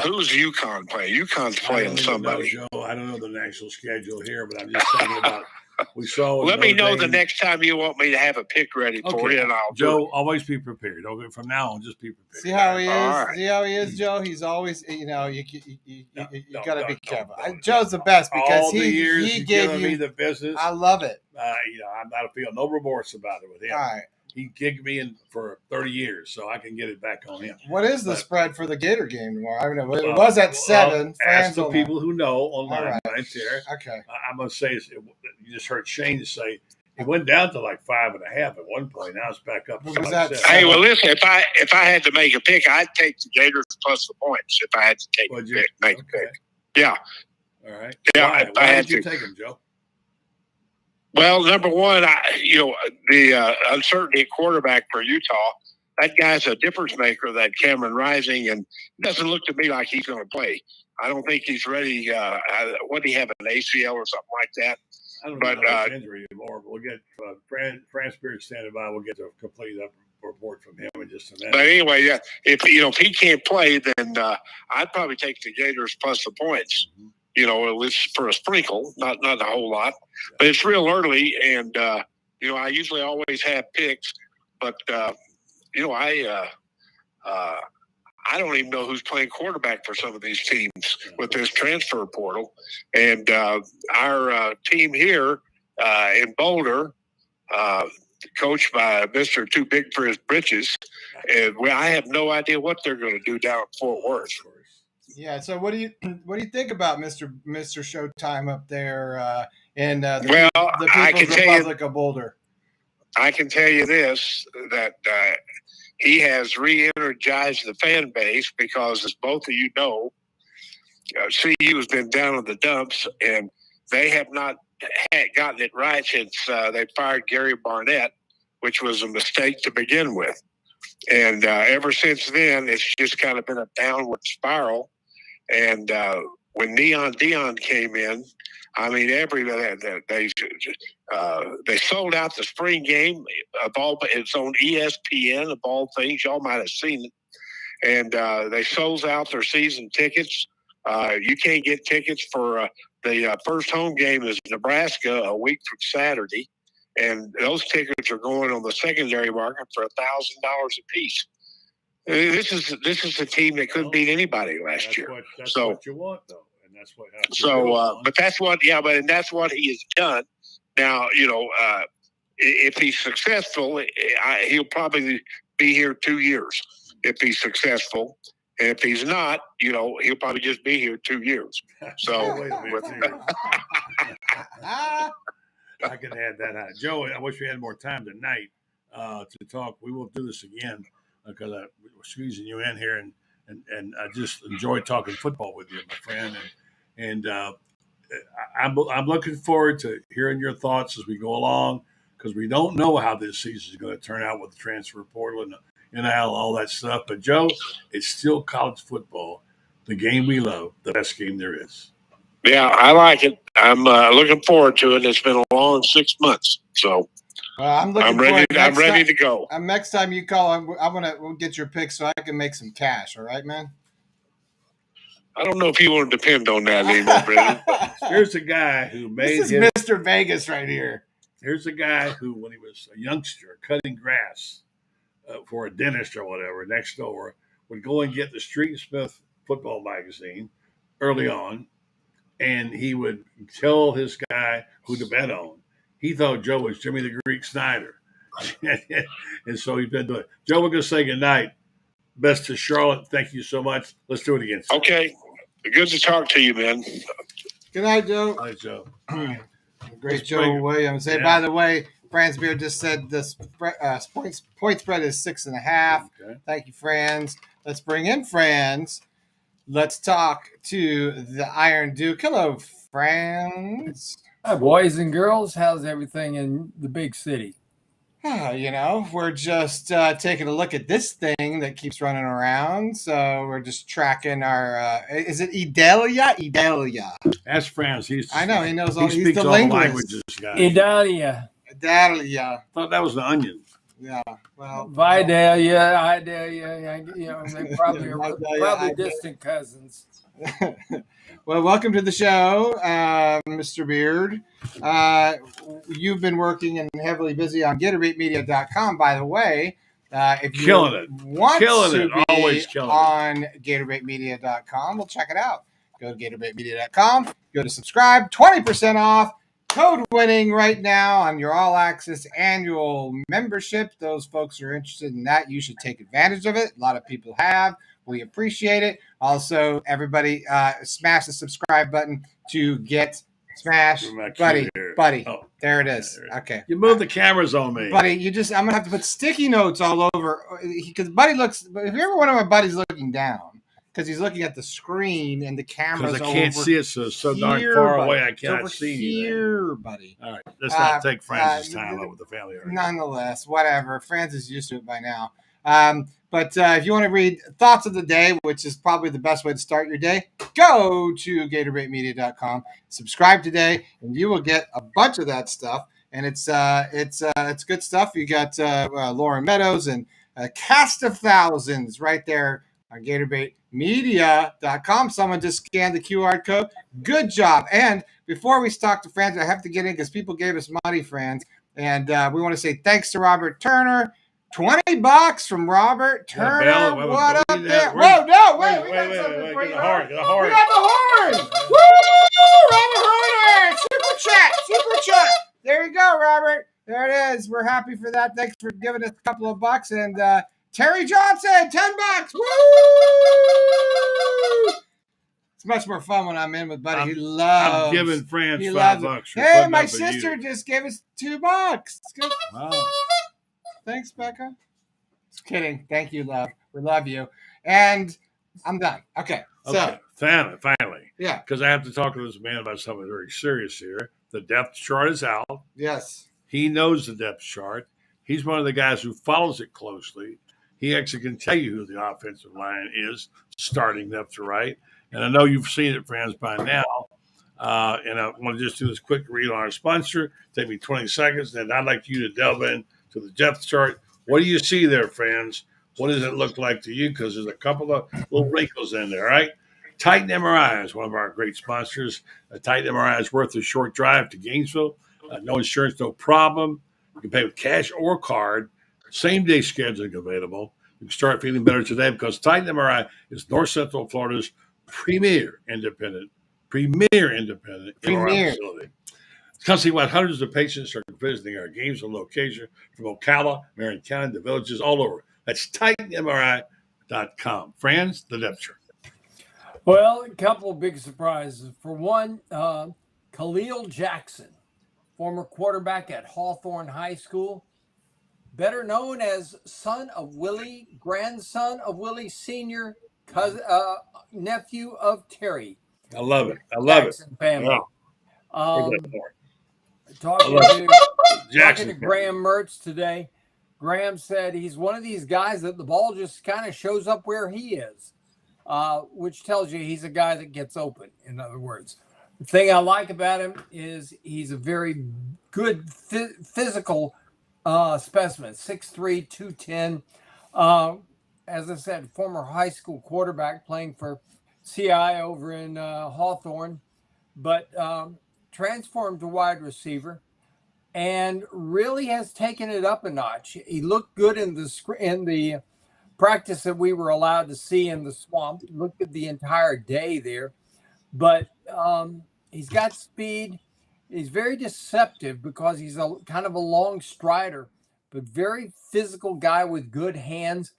Who's UConn playing? UConn's playing somebody. Joe, I don't know the national schedule here, but I'm just talking about. We saw. Let me know the next time you want me to have a pick ready for you, and I'll. Joe, always be prepared. Okay, from now on, just be prepared. See how he is. Right. See how he is, Joe. He's always, you got to be careful. Joe's the best because he gave me the business. I love it. I'm not feeling no remorse about it with him. All right. He gigged me in for 30 years, so I can get it back on him. What is the spread for the Gator game tomorrow? I don't know. It was at 7. Ask the people who know online right there. Okay. I'm going to say, you just heard Shane say it went down to like 5.5 at one point. Now it's back up to 7. Hey, well, listen, if I had to make a pick, I'd take the Gators plus the points if I had to make a pick. Yeah. All right. Yeah. Why did you take him, Joe? Well, number one, the uncertainty at quarterback for Utah, that guy's a difference maker, that Cameron Rising, and it doesn't look to me like he's going to play. I don't think he's ready. What do he have, an ACL or something like that? I don't know his injury anymore. We'll get Franz Beard standing by. We'll get a complete report from him in just a minute. But anyway, yeah, if he can't play, then I'd probably take the Gators plus the points. Mm-hmm. At least for a sprinkle, not a whole lot, but it's real early, and I usually always have picks, but I don't even know who's playing quarterback for some of these teams with this transfer portal, and our team here in Boulder, coached by Mr. Too Big for His Britches, and I have no idea what they're going to do down in Fort Worth. Yeah. So what do you think about Mr. Showtime up there in the People's Republic of Boulder? I can tell you this, that he has re-energized the fan base because, as both of you know, CU has been down in the dumps, and they have not gotten it right since they fired Gary Barnett, which was a mistake to begin with. And ever since then, it's just kind of been a downward spiral. And when Neon Dion came in, I mean, they sold out the spring game. It's on ESPN, of all things. Y'all might have seen it. And they sold out their season tickets. You can't get tickets for the first home game is Nebraska a week from Saturday. And those tickets are going on the secondary market for $1,000 a piece. This is a team that couldn't beat anybody last year. That's what you want, though, and that's what. But that's what he has done. Now, if he's successful, he'll probably be here 2 years. If he's successful, and if he's not, he'll probably just be here 2 years. So, wait a minute. I can add that out. Joe, I wish we had more time tonight to talk. We will do this again because we're squeezing you in here, and I just enjoy talking football with you, my friend. And I'm looking forward to hearing your thoughts as we go along because we don't know how this season is going to turn out with the transfer portal and the NIL, all that stuff. But, Joe, it's still college football, the game we love, the best game there is. Yeah, I like it. I'm looking forward to it. It's been a long 6 months, so I'm ready to go. Next time you call, we'll get your pick so I can make some cash. All right, man. I don't know if you want to depend on that anymore, Brenden. Here's a guy who made this is Mr. Vegas right here. Here's a guy who, when he was a youngster, cutting grass for a dentist or whatever next door, would go and get the Street Smith football magazine early on. And he would tell his guy who to bet on. He thought Joe was Jimmy the Greek Snyder. And so he's been doing it. Joe, we're going to say goodnight. Best to Charlotte. Thank you so much. Let's do it again. Okay. Good to talk to you, man. Good night, Joe. Hi, Joe. Great Joe Williams. Hey, by the way, Franz Beard just said this point spread is 6.5. Okay. Thank you, Franz. Let's bring in Franz. Let's talk to the Iron Duke. Hello, Franz. Hi, boys and girls. How's everything in the big city? We're just taking a look at this thing that keeps running around. So we're just tracking our. Is it Idalia? Idalia. Ask Franz. I know he knows all. He he's speaks the all linguist. the languages, guys. Idalia. Idalia. I thought that was the onion. Yeah. Well. Vidalia, Idalia. They're probably distant cousins. Well, welcome to the show, Mr. Beard. You've been working and heavily busy on GatorBaitMedia.com, by the way. If you want to be on GatorBaitMedia.com, well, check it out. Go to GatorBaitMedia.com. Go to subscribe. 20% off. Code winning right now on your all access annual membership. Those folks who are interested in that, you should take advantage of it. A lot of people have. We appreciate it. Also, everybody smash the subscribe button to get Smash. Buddy. Oh, there it is. Okay. You moved the cameras on me. Buddy, I'm going to have to put sticky notes all over because Buddy looks, if you ever wonder why Buddy's looking down, because he's looking at the screen and the camera's over. Because I can't see it so darn far away, I cannot see here, buddy. All right, let's not take Franz's time up with the family. Nonetheless, whatever. Franz is used to it by now. But if you want to read Thoughts of the Day, which is probably the best way to start your day, go to GatorBaitMedia.com, subscribe today, and you will get a bunch of that stuff. And it's good stuff. You got Lauren Meadows and a cast of thousands right there on GatorBaitMedia.com. Someone just scanned the QR code. Good job. And before we talk to Franz, I have to get in because people gave us money, Franz. And we want to say thanks to Robert Turner. $20 from Robert Turner. Yeah, what up there? Whoa, no, wait. We got something for you. Get the horn. We got the horn. Woo! Robert Turner. Super chat. There you go, Robert. There it is. We're happy for that. Thanks for giving us a couple of bucks. And Terry Johnson, $10. Woo! It's much more fun when I'm in with Buddy. I'm giving Franz $5. Hey, my sister just gave us $2. Wow. Thanks, Becca. Just kidding. Thank you, love. We love you. And I'm done. Okay. So finally. Yeah. Because I have to talk to this man about something very serious here. The depth chart is out. Yes. He knows the depth chart. He's one of the guys who follows it closely. he actually can tell you who the offensive line is starting left to right. And I know you've seen it, friends, by now. And I want to just do this quick read on our sponsor. Take me 20 seconds. Then I'd like you to delve in to the depth chart. What do you see there, friends? What does it look like to you? Because there's a couple of little wrinkles in there, right? Titan MRI is one of our great sponsors. Titan MRI is worth a short drive to Gainesville. No insurance, no problem. You can pay with cash or card. Same-day scheduling available. You can start feeling better today because Titan MRI is North Central Florida's premier independent MRI facility. Constantly, hundreds of patients are visiting our Gainesville location from Ocala, Marion County, the villages all over. That's TitanMRI.com. Franz, the depth chart. Well, a couple of big surprises. For one, Khalil Jackson, former quarterback at Hawthorne High School, better known as son of Willie, grandson of Willie Sr., cousin, nephew of Terry. I love it. I love Jackson family. Yeah. Talking to Graham Mertz today, Graham said he's one of these guys that the ball just kind of shows up where he is, which tells you he's a guy that gets open, in other words. The thing I like about him is he's a very good physical specimen, 6'3", 210. As I said, former high school quarterback playing for CI over in Hawthorne, but transformed to wide receiver and really has taken it up a notch. He looked good in the practice that we were allowed to see in the swamp. Looked at the entire day there, but he's got speed. He's very deceptive because he's a kind of a long strider, but very physical guy with good hands.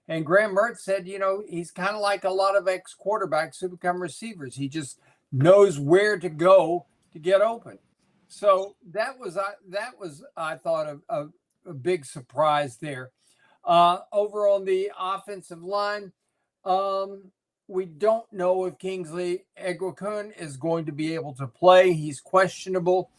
And Graham Mertz said, he's kind of like a lot of ex-quarterbacks who become receivers. He just knows where to go to get open. So that was I thought a big surprise there. Over on the offensive line, we don't know if Kingsley Eguakun is going to be able to play. He's questionable.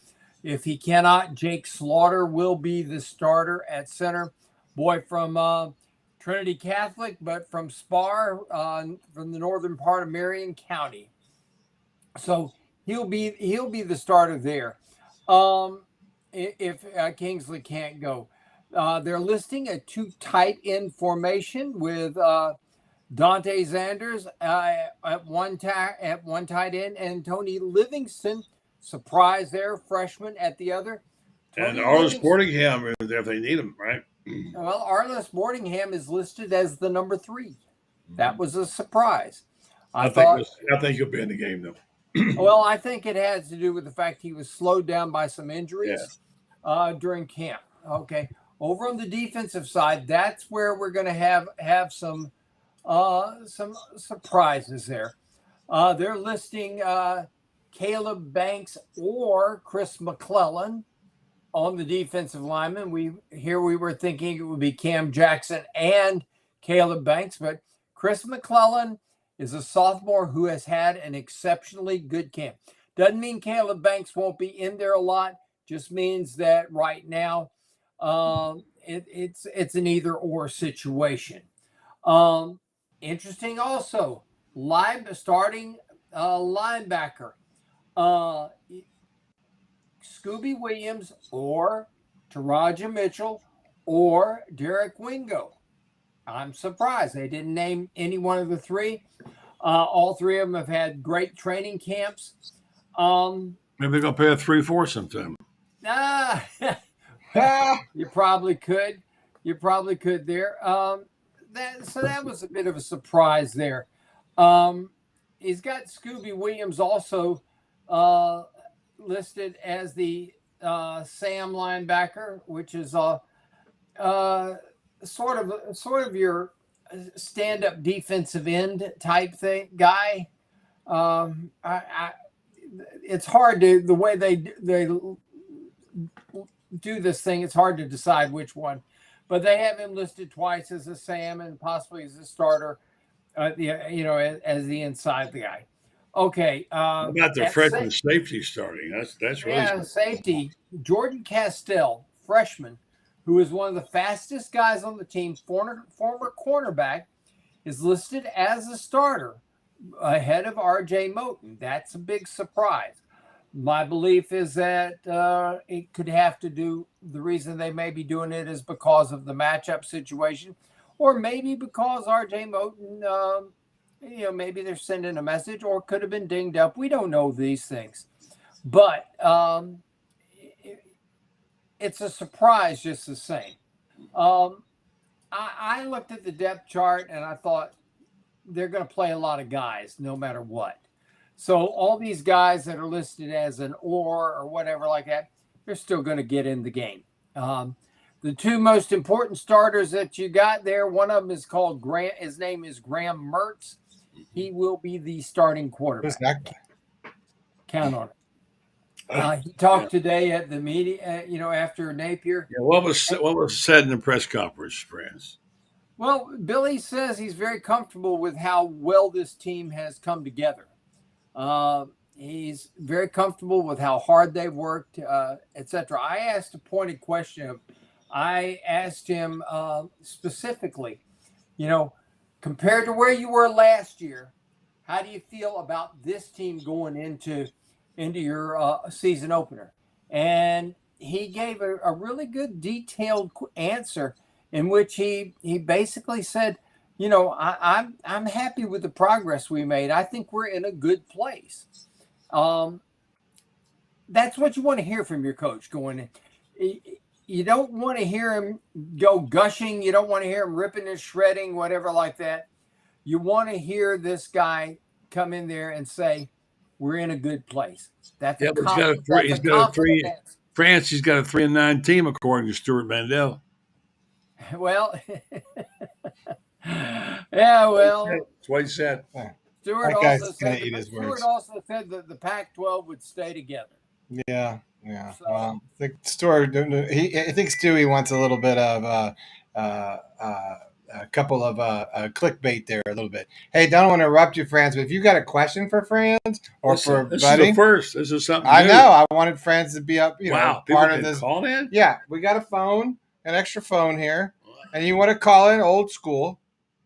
If he cannot, Jake Slaughter will be the starter at center. Boy from Trinity Catholic, but from Spar, from the northern part of Marion County. So he'll be the starter there. If Kingsley can't go, they're listing a 2 tight end formation with Dante Zanders at one tight end and Tony Livingston, surprise there, freshman at the other. And Arliss Boardingham if they need him, right? Well, Arliss Boardingham is listed as the number 3. That was a surprise. I think he'll be in the game though. Well, I think it has to do with the fact he was slowed down by some injuries during camp. Okay. Over on the defensive side, that's where we're going to have some surprises there. They're listing Caleb Banks or Chris McClellan on the defensive lineman. We were thinking it would be Cam Jackson and Caleb Banks, but Chris McClellan is a sophomore who has had an exceptionally good camp. Doesn't mean Caleb Banks won't be in there a lot. Just means that right now it's an either or situation. Interesting also, starting linebacker. Scooby Williams or Taraja Mitchell or Derek Wingo. I'm surprised they didn't name any one of the 3. All 3 of them have had great training camps. Maybe they're going to pay a 3-4 sometime. You probably could. You probably could there. That was a bit of a surprise there. He's got Scooby Williams also listed as the Sam linebacker, which is sort of your stand-up defensive end type thing guy. It's hard the way they do this thing. It's hard to decide which one, but they have him listed twice as a Sam and possibly as a starter. As the inside guy. Okay. How about the freshman safety starting? That's really safety. Jordan Castell, freshman, who is one of the fastest guys on the team, former cornerback, is listed as a starter ahead of R.J. Moten. That's a big surprise. My belief is that it could have to do, the reason they may be doing it is because of the matchup situation, or maybe because R.J. Moten, maybe they're sending a message, or could have been dinged up. We don't know these things. But it's a surprise just the same. I looked at the depth chart and I thought they're going to play a lot of guys no matter what. So all these guys that are listed as an or whatever like that, they're still going to get in the game. The two most important starters that you got there, one of them is called Grant. His name is Graham Mertz. He will be the starting quarterback. Count on it. He talked today at the meeting, after Napier. Yeah, what was said in the press conference, Franz? Well, Billy says he's very comfortable with how well this team has come together. He's very comfortable with how hard they've worked, etc. I asked a pointed question. I asked him specifically, compared to where you were last year, how do you feel about this team going into your season opener? And he gave a really good detailed answer in which he basically said, I'm happy with the progress we made. I think we're in a good place. That's what you want to hear from your coach going in. You don't want to hear him go gushing. You don't want to hear him ripping and shredding, whatever like that. You want to hear this guy come in there and say, we're in a good place. That's he's got a 3-9 team, according to Stuart Mandel. Well, yeah, well. That's what he said. Stewart also said that the Pac-12 would stay together. Yeah. So, well, I think Stewart. I think Stewie wants a little bit of a couple of clickbait there, a little bit. Hey, don't want to interrupt you, Franz, but if you got a question for Franz or for this Buddy, is the first. This is something. I new. know. I wanted Franz to be up. Part of this. Call in. Yeah, we got a phone, an extra phone here, and you want to call in old school.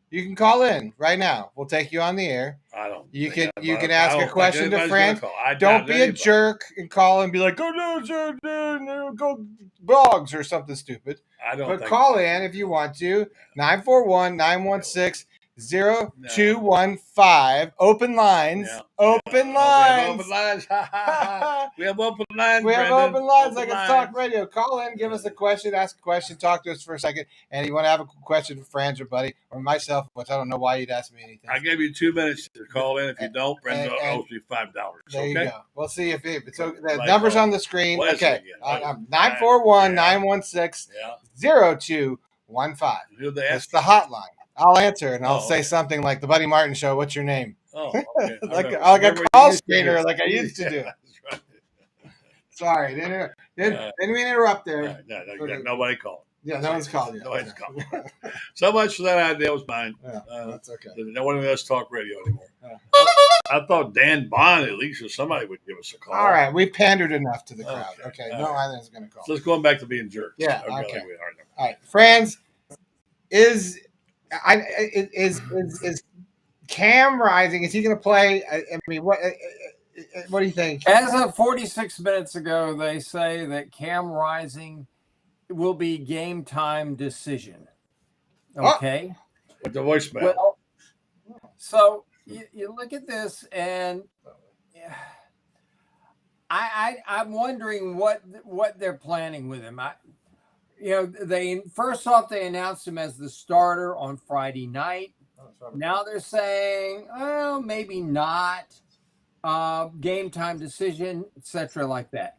You can call in right now. We'll take you on the air. I don't. You can ask a question to Franz. Don't be anybody. a jerk and call and be like, go Dogs or something stupid. But call in if you want to. 941-916-0215. Open lines. Yeah. Open lines. We have open lines. We have Brenden. open lines like it's talk radio. Call in, give us a question, ask a question, talk to us for a second. And you want to have a question for Franz or Buddy or myself, which I don't know why you'd ask me anything. I gave you 2 minutes to call in. If you don't, Brenden owes you $5. There you okay? go. We'll see if so. The number's on the screen. What is it Okay. again? 941-916-0215. It's the hotline. I'll answer and I'll say something like the Buddy Martin Show. What's your name? Oh, okay. like a call screener, like I used to do. Right. Sorry, didn't we interrupt there? No, nobody called. Yeah, no one's called yet. Nobody's called. So much for that idea was mine. Yeah, that's okay. No one does talk radio anymore. I thought Dan Bond at least or somebody would give us a call. All right, we pandered enough to the crowd. Okay, no one is going to call. So let's go back to being jerks. Yeah, okay. All right, Franz, is Cam Rising? Is he going to play? I mean, what do you think? As of 46 minutes ago, they say that Cam Rising will be game time decision. Okay. With the voicemail. Well, so you look at this, and I'm wondering what they're planning with him. They first off they announced him as the starter on Friday night. Now they're saying, oh, maybe not. Game time decision, etc., like that.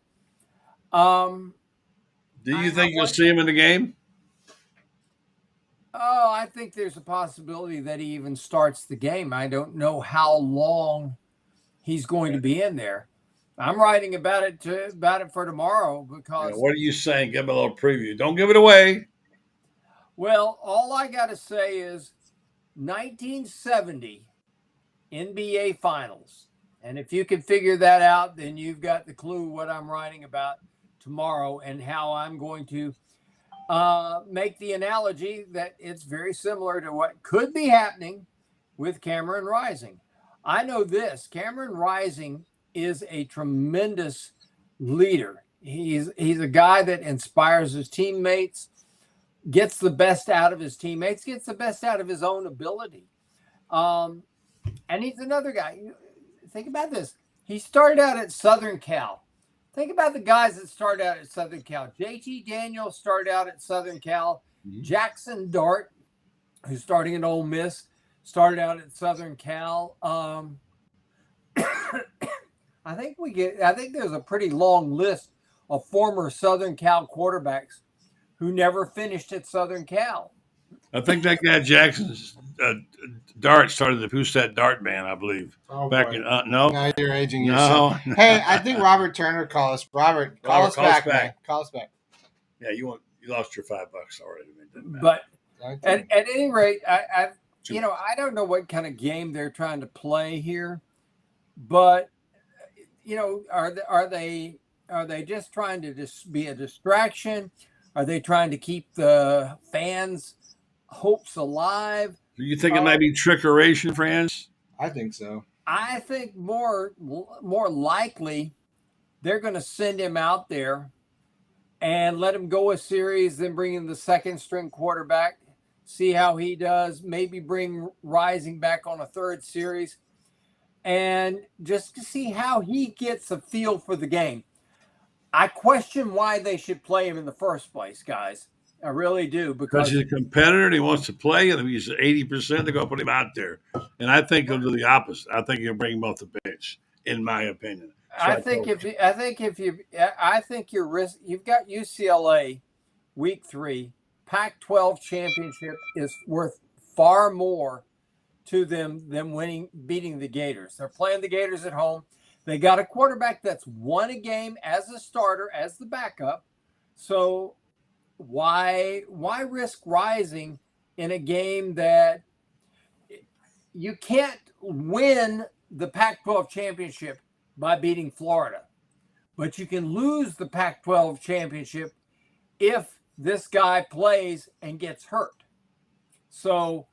Do you think you'll see him in the game? Oh, I think there's a possibility that he even starts the game. I don't know how long he's going to be in there. I'm writing about it for tomorrow because. What are you saying? Give me a little preview. Don't give it away. Well, all I got to say is 1970 NBA Finals. And if you can figure that out, then you've got the clue what I'm writing about tomorrow and how I'm going to make the analogy that it's very similar to what could be happening with Cameron Rising. I know this. Cameron Rising is a tremendous leader. He's a guy that inspires his teammates, gets the best out of his teammates, gets the best out of his own ability. And he's another guy. Think about this. He started out at Southern Cal. Think about the guys that started out at Southern Cal. JT Daniels started out at Southern Cal. Mm-hmm. Jackson Dart, who's starting at Ole Miss, started out at Southern Cal. I think there's a pretty long list of former Southern Cal quarterbacks who never finished at Southern Cal. I think that guy Jackson's Dart started the Who's That Dart band, I believe. Oh, back boy. in no. Now you're aging yourself. No. Hey, I think Robert Turner called us. Robert, call us back. Man. Call us back. Yeah, you lost your $5 already. But at any rate, I don't know what kind of game they're trying to play here, but are they just trying to just be a distraction? Are they trying to keep the fans' hopes alive? Do you think it might be trickeration, Franz? I think so. I think more likely they're going to send him out there and let him go a series, then bring in the second string quarterback, see how he does, maybe bring Rising back on a third series, and just to see how he gets a feel for the game. I question why they should play him in the first place, guys. I really do. Because he's a competitor and he wants to play, and if he's 80%, they're going to put him out there. And I think he'll do the opposite. I think he'll bring him off the bench, in my opinion. So I think you're risk. You've got UCLA, week 3, Pac-12 championship is worth far more to them than beating the Gators. They're playing the Gators at home. They got a quarterback that's won a game as a starter, as the backup. So why risk Rising in a game that you can't win the Pac-12 championship by beating Florida, but you can lose the Pac-12 championship if this guy plays and gets hurt. So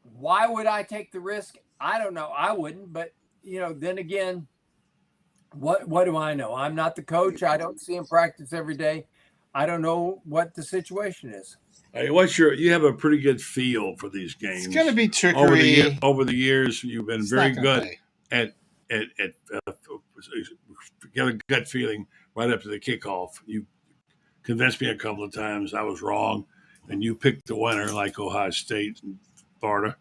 why would I take the risk? I don't know. I wouldn't, but then again, what do I know? I'm not the coach. I don't see him practice every day. I don't know what the situation is. Hey, you have a pretty good feel for these games. It's going to be trickery. Over the years, you've been very good at get a gut feeling right up to the kickoff. You convinced me a couple of times I was wrong, and you picked the winner like Ohio State and Florida.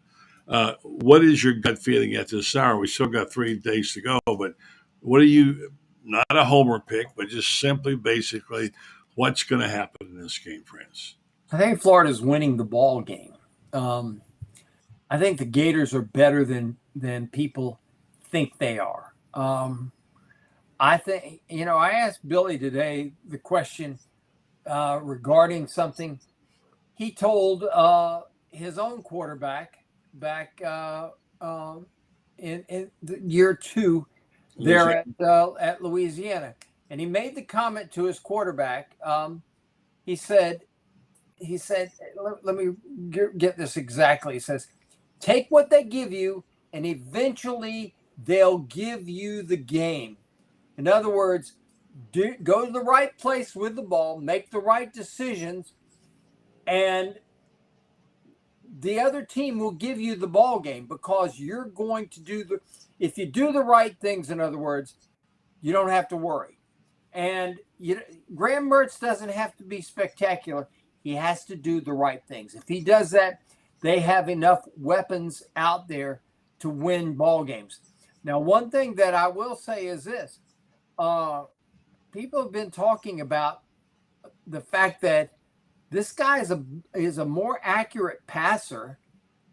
What is your gut feeling at this hour? We still got 3 days to go, but what are you, not a homer pick, but just simply basically what's going to happen in this game, Franz? I think Florida's winning the ball game. I think the Gators are better than people think they are. I think, I asked Billy today the question regarding something. He told his own quarterback back in the year 2 there at Louisiana. And he made the comment to his quarterback. He said, let me get this exactly. He says, take what they give you and eventually they'll give you the game. In other words, go to the right place with the ball, make the right decisions, and the other team will give you the ball game because you're going to if you do the right things, in other words, you don't have to worry. And Graham Mertz doesn't have to be spectacular. He has to do the right things. If he does that, they have enough weapons out there to win ball games. Now, one thing that I will say is this. People have been talking about the fact that this guy is a more accurate passer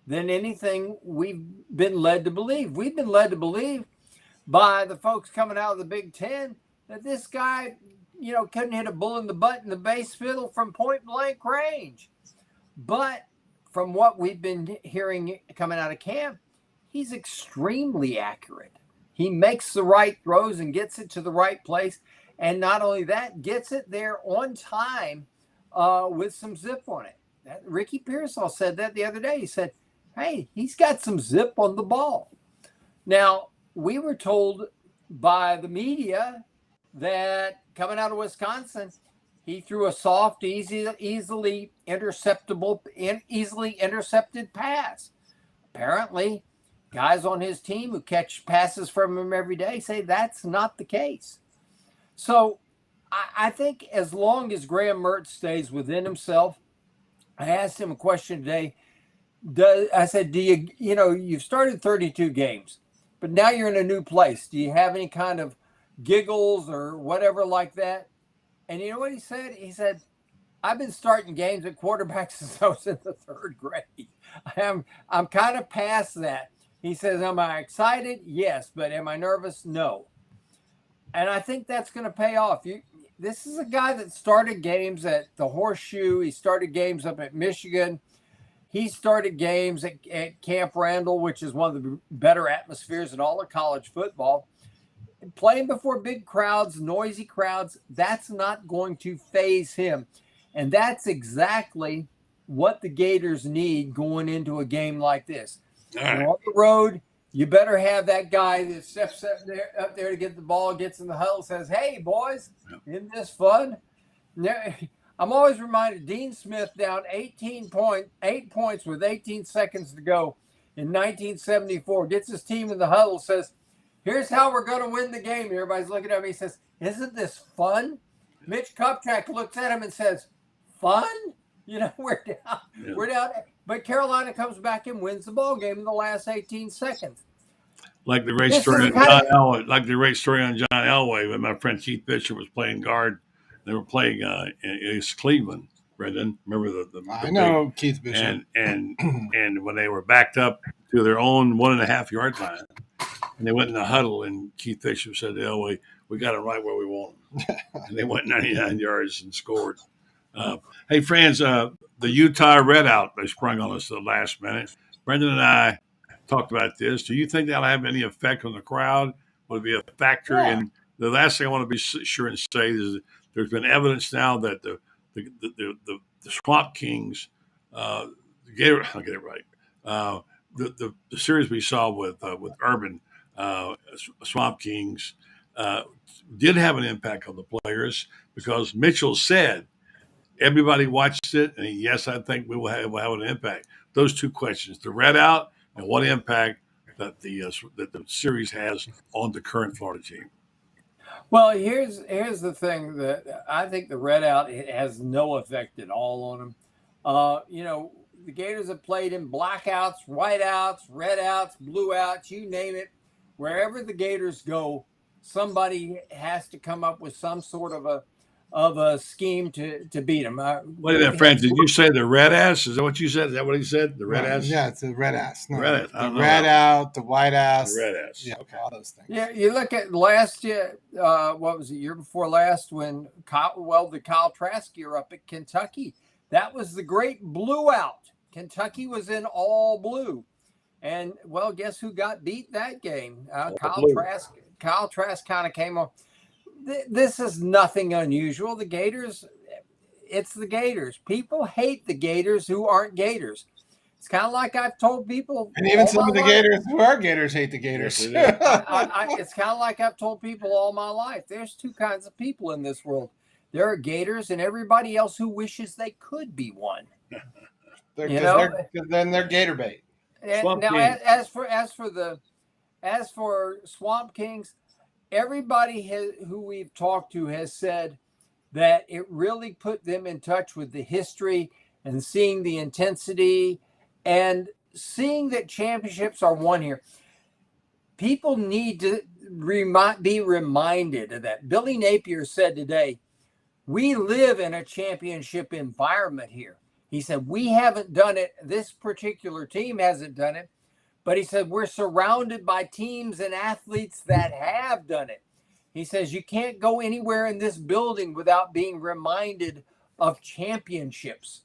than anything we've been led to believe. We've been led to believe by the folks coming out of the Big Ten that this guy, couldn't hit a bull in the butt in the base fiddle from point blank range. But from what we've been hearing coming out of camp, he's extremely accurate. He makes the right throws and gets it to the right place. And not only that, gets it there on time with some zip on it. Ricky Pearsall said that the other day. He said, hey, he's got some zip on the ball. Now, we were told by the media that coming out of Wisconsin, he threw a soft, easily intercepted pass. Apparently, guys on his team who catch passes from him every day say that's not the case. So I think as long as Graham Mertz stays within himself, I asked him a question today. I said, you've started 32 games, but now you're in a new place. Do you have any kind of giggles or whatever like that? And you know what he said? He said, I've been starting games at quarterback since I was in the 3rd grade. I'm kind of past that. He says, am I excited? Yes. But am I nervous? No. And I think that's going to pay off. This is a guy that started games at the Horseshoe. He started games up at Michigan. He started games at Camp Randall, which is one of the better atmospheres in all of college football. Playing before big crowds, noisy crowds, that's not going to faze him. And that's exactly what the Gators need going into a game like this. Right. On the road, you better have that guy that steps up there to get the ball, gets in the huddle, says, hey, boys, isn't this fun? Now, I'm always reminded Dean Smith down 8 points with 18 seconds to go in 1974, gets his team in the huddle, says, here's how we're going to win the game. Everybody's looking at me. He says, isn't this fun? Mitch Kupchak looks at him and says, fun? We're down. Yeah. We're down. But Carolina comes back and wins the ball game in the last 18 seconds. Like the great story on John Elway. Like the great story on John Elway when my friend Keith Bishop was playing guard. They were playing in Cleveland. Brendan, remember the I know big, Keith Bishop. And when they were backed up to their own 1.5 yard line, and they went in the huddle, and Keith Bishop said to Elway, "We got it right where we want them." And they went 99 yards and scored. Hey, Franz, the Utah Redout, they sprung on us at the last minute. Brendan and I talked about this. Do you think that'll have any effect on the crowd? Will it be a factor? Yeah. And the last thing I want to be sure and say is there's been evidence now that the Swamp Kings, I'll get it right. The series we saw with Urban Swamp Kings did have an impact on the players because Mitchell said everybody watched it, and yes, I think we will have an impact. Those two questions: the Redout and what impact that the series has on the current Florida team. Well, here's the thing that I think the Redout has no effect at all on them. The Gators have played in blackouts, whiteouts, redouts, blueouts, you name it. Wherever the Gators go, somebody has to come up with some sort of a scheme to beat them. Wait a minute, Franz, did you say the red ass? Is that what you said? Is that what he said? The red ass? Yeah, it's the red ass. No, red ass. The red out, the white ass. The red ass. Yeah, okay, all those things. Yeah, you look at last year, what was it, year before last, when the Kyle Trask year up at Kentucky. That was the great blue out. Kentucky was in all blue. And, well, guess who got beat that game? Kyle Trask kind of came on. This is nothing unusual. The Gators, it's the Gators. People hate the Gators who aren't Gators. It's kind of like I've told people. And even some of the Gators who are Gators hate the Gators. It's kind of like I've told people all my life. There's two kinds of people in this world. There are Gators and everybody else who wishes they could be one. Then they're Gator bait. And now, as for Swamp Kings, everybody who we've talked to has said that it really put them in touch with the history and seeing the intensity and seeing that championships are won here. People need to be reminded of that. Billy Napier said today, we live in a championship environment here. He said, we haven't done it. This particular team hasn't done it. But he said, we're surrounded by teams and athletes that have done it. He says, you can't go anywhere in this building without being reminded of championships.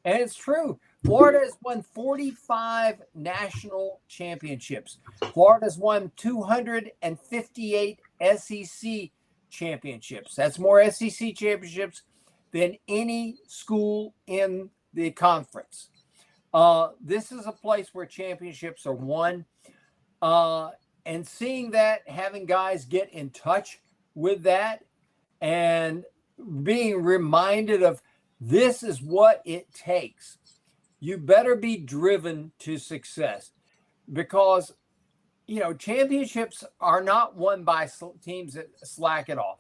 And it's true. Florida has won 45 national championships. Florida has won 258 SEC championships. That's more SEC championships than any school in the conference. This is a place where championships are won. And seeing that, having guys get in touch with that and being reminded of this is what it takes. You better be driven to success because, championships are not won by teams that slack it off.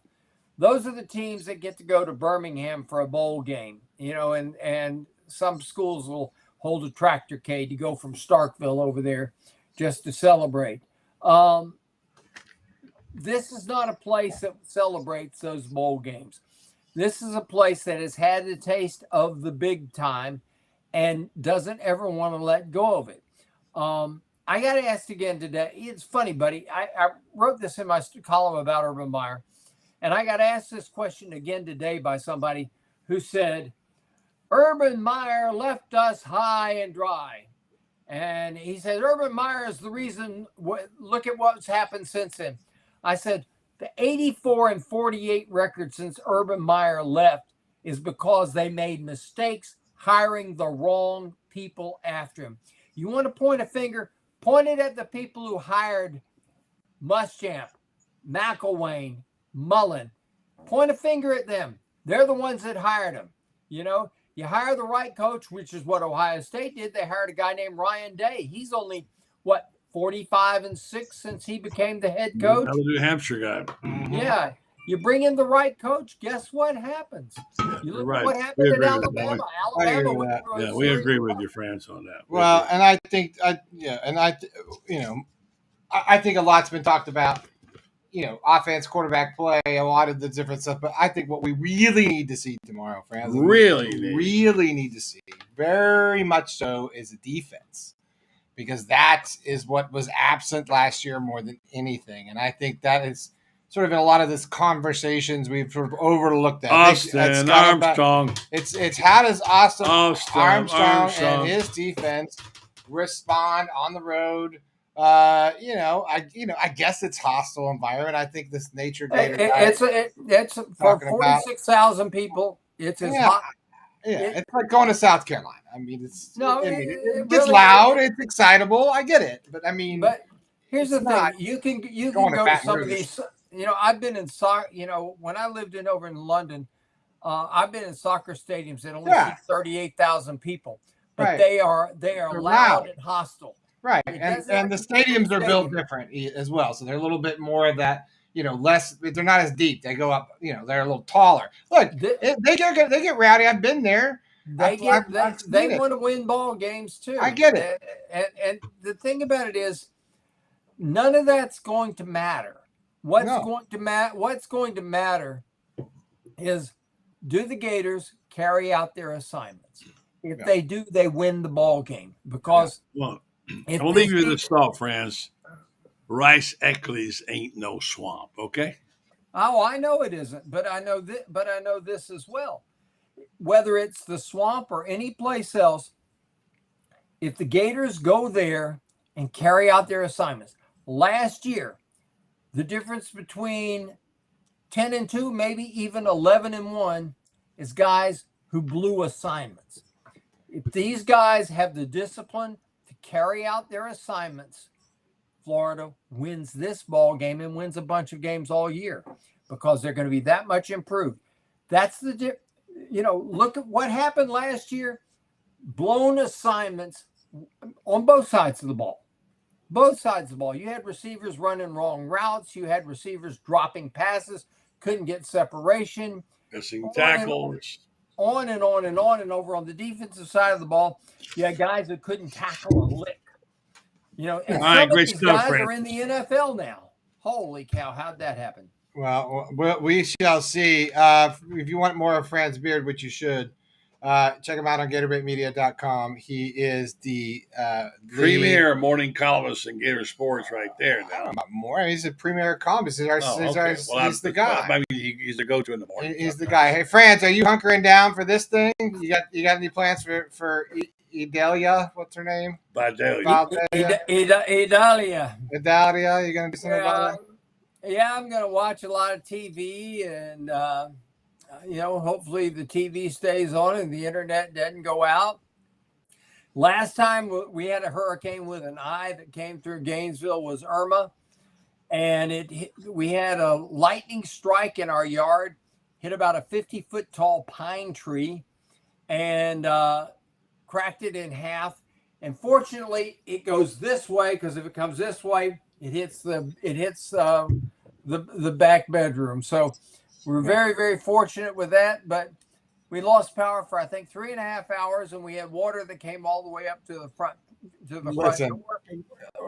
Those are the teams that get to go to Birmingham for a bowl game, and some schools will hold a tractorcade to go from Starkville over there just to celebrate. This is not a place that celebrates those bowl games. This is a place that has had the taste of the big time and doesn't ever want to let go of it. I got to ask again today. It's funny, buddy. I wrote this in my column about Urban Meyer, and I got asked this question again today by somebody who said, Urban Meyer left us high and dry. And he said, Urban Meyer is the reason. Look at what's happened since then. I said, the 84-48 record since Urban Meyer left is because they made mistakes hiring the wrong people after him. You want to point a finger? Point it at the people who hired Muschamp, McElwain, Mullen. Point a finger at them. They're the ones that hired him. You hire the right coach, which is what Ohio State did. They hired a guy named Ryan Day. He's only, 45-6 since he became the head coach? The New Hampshire guy. Mm-hmm. Yeah. You bring in the right coach, guess what happens? You look at what happened at Alabama. We agree with you, Franz, on that. Well, and I think, I think a lot's been talked about, offense, quarterback play, a lot of the different stuff. But I think what we really need to see tomorrow, Franz, really need to see, very much so, is a defense. Because that is what was absent last year more than anything. And I think that is sort of in a lot of this conversations we've sort of overlooked that. Austin Armstrong. It's how does Austin Armstrong and his defense respond on the road? I guess it's hostile environment. I think this nature Gator it's for 46,000 people. It's as hot. Yeah, it's like going to South Carolina. I mean, it gets really loud. It's excitable. I get it, but here's the thing: you can go to some of these. I've been in soccer. When I lived over in London, I've been in soccer stadiums that only seat 38,000 people, but they are loud and hostile. Right, and the stadiums are built different as well, so they're a little bit more of that. Less. They're not as deep. They go up. They're a little taller. Look, they get rowdy. I've been there. They want to win ball games too. I get it. And the thing about it is, none of that's going to matter. What's going to matter is, do the Gators carry out their assignments? If they do, they win the ball game. Because I'll leave you this thought, Franz. Rice Eccles ain't no swamp, okay? Oh, I know it isn't, but I know this as well. Whether it's the swamp or any place else, if the Gators go there and carry out their assignments. Last year, the difference between 10-2, maybe even 11-1, is guys who blew assignments. If these guys have the discipline to carry out their assignments, Florida wins this ball game and wins a bunch of games all year because they're going to be that much improved. That's look at what happened last year. Blown assignments on both sides of the ball. Both sides of the ball. You had receivers running wrong routes. You had receivers dropping passes, couldn't get separation. Missing tackles. On and on and on. And over on the defensive side of the ball, you had guys that couldn't tackle a lick. And some of these guys are in the NFL now. Holy cow, how'd that happen? Well, we shall see. If you want more of Franz Beard, which you should, check him out on GatorBaitMedia.com. He is the premier morning columnist in Gator Sports right there now. He's a premier columnist. He's the guy. Maybe he's the go-to in the morning. He's the guy. Hey, Franz, are you hunkering down for this thing? You got any plans for Idalia? What's her name? Idalia. Idalia. You going to do something about that? Yeah, I'm going to watch a lot of TV and hopefully the TV stays on and the internet doesn't go out. Last time we had a hurricane with an I that came through Gainesville was Irma, and we had a lightning strike in our yard, hit about a 50-foot tall pine tree, and cracked it in half. And fortunately, it goes this way, because if it comes this way, it hits the back bedroom. So we're very, very fortunate with that. But we lost power for, I think, 3.5 hours, and we had water that came all the way up to the front door.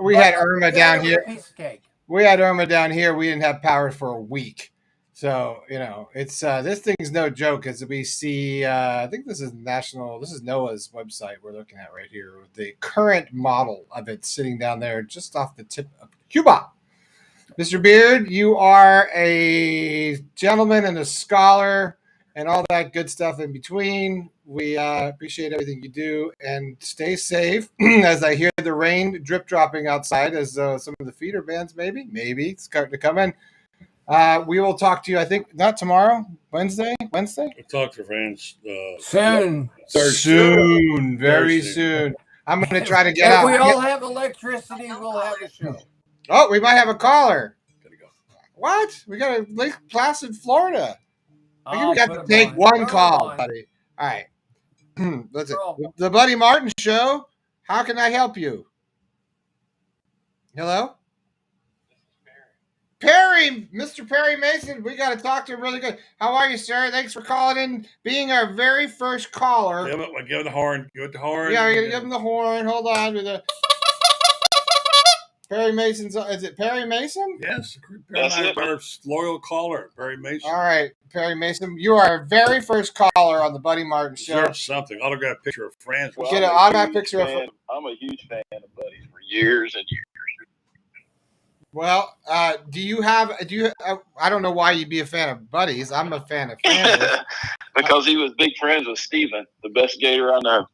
We had Irma down here. Piece of cake. We had Irma down here. We didn't have power for a week. So, it's this thing's no joke. As we see, I think this is NOAA's website we're looking at right here. The current model of it sitting down there just off the tip of Cuba. Mr. Beard, you are a gentleman and a scholar and all that good stuff in between. We appreciate everything you do, and stay safe as I hear the rain drip dropping outside as some of the feeder bands maybe it's starting to come in. We will talk to you, I think, not tomorrow, Wednesday. We'll talk to friends soon. Very soon. I'm going to try to get out. If we all have electricity, we'll have a show. Oh, we might have a caller. What? We got a Lake Placid, Florida. I think we got to take one call, buddy. All right. Listen, the Buddy Martin Show. How can I help you? Hello? Perry, Mr. Perry Mason, we got to talk to him really good. How are you, sir? Thanks for calling in, being our very first caller. Give it the horn. Give it the horn. Yeah, we're going to give him the horn. Hold on. Perry Mason's, is it Perry Mason? Yes. Our loyal caller, Perry Mason. All right, Perry Mason, you are our very first caller on the Buddy Martin Show. Deserve something. Autograph picture of Franz. Get an autograph picture of Franz. I'm a huge fan of Buddy's for years and years. Well, do you I don't know why you'd be a fan of Buddy's. I'm a fan of Franz. Because he was big friends with Steven, the best Gator I know.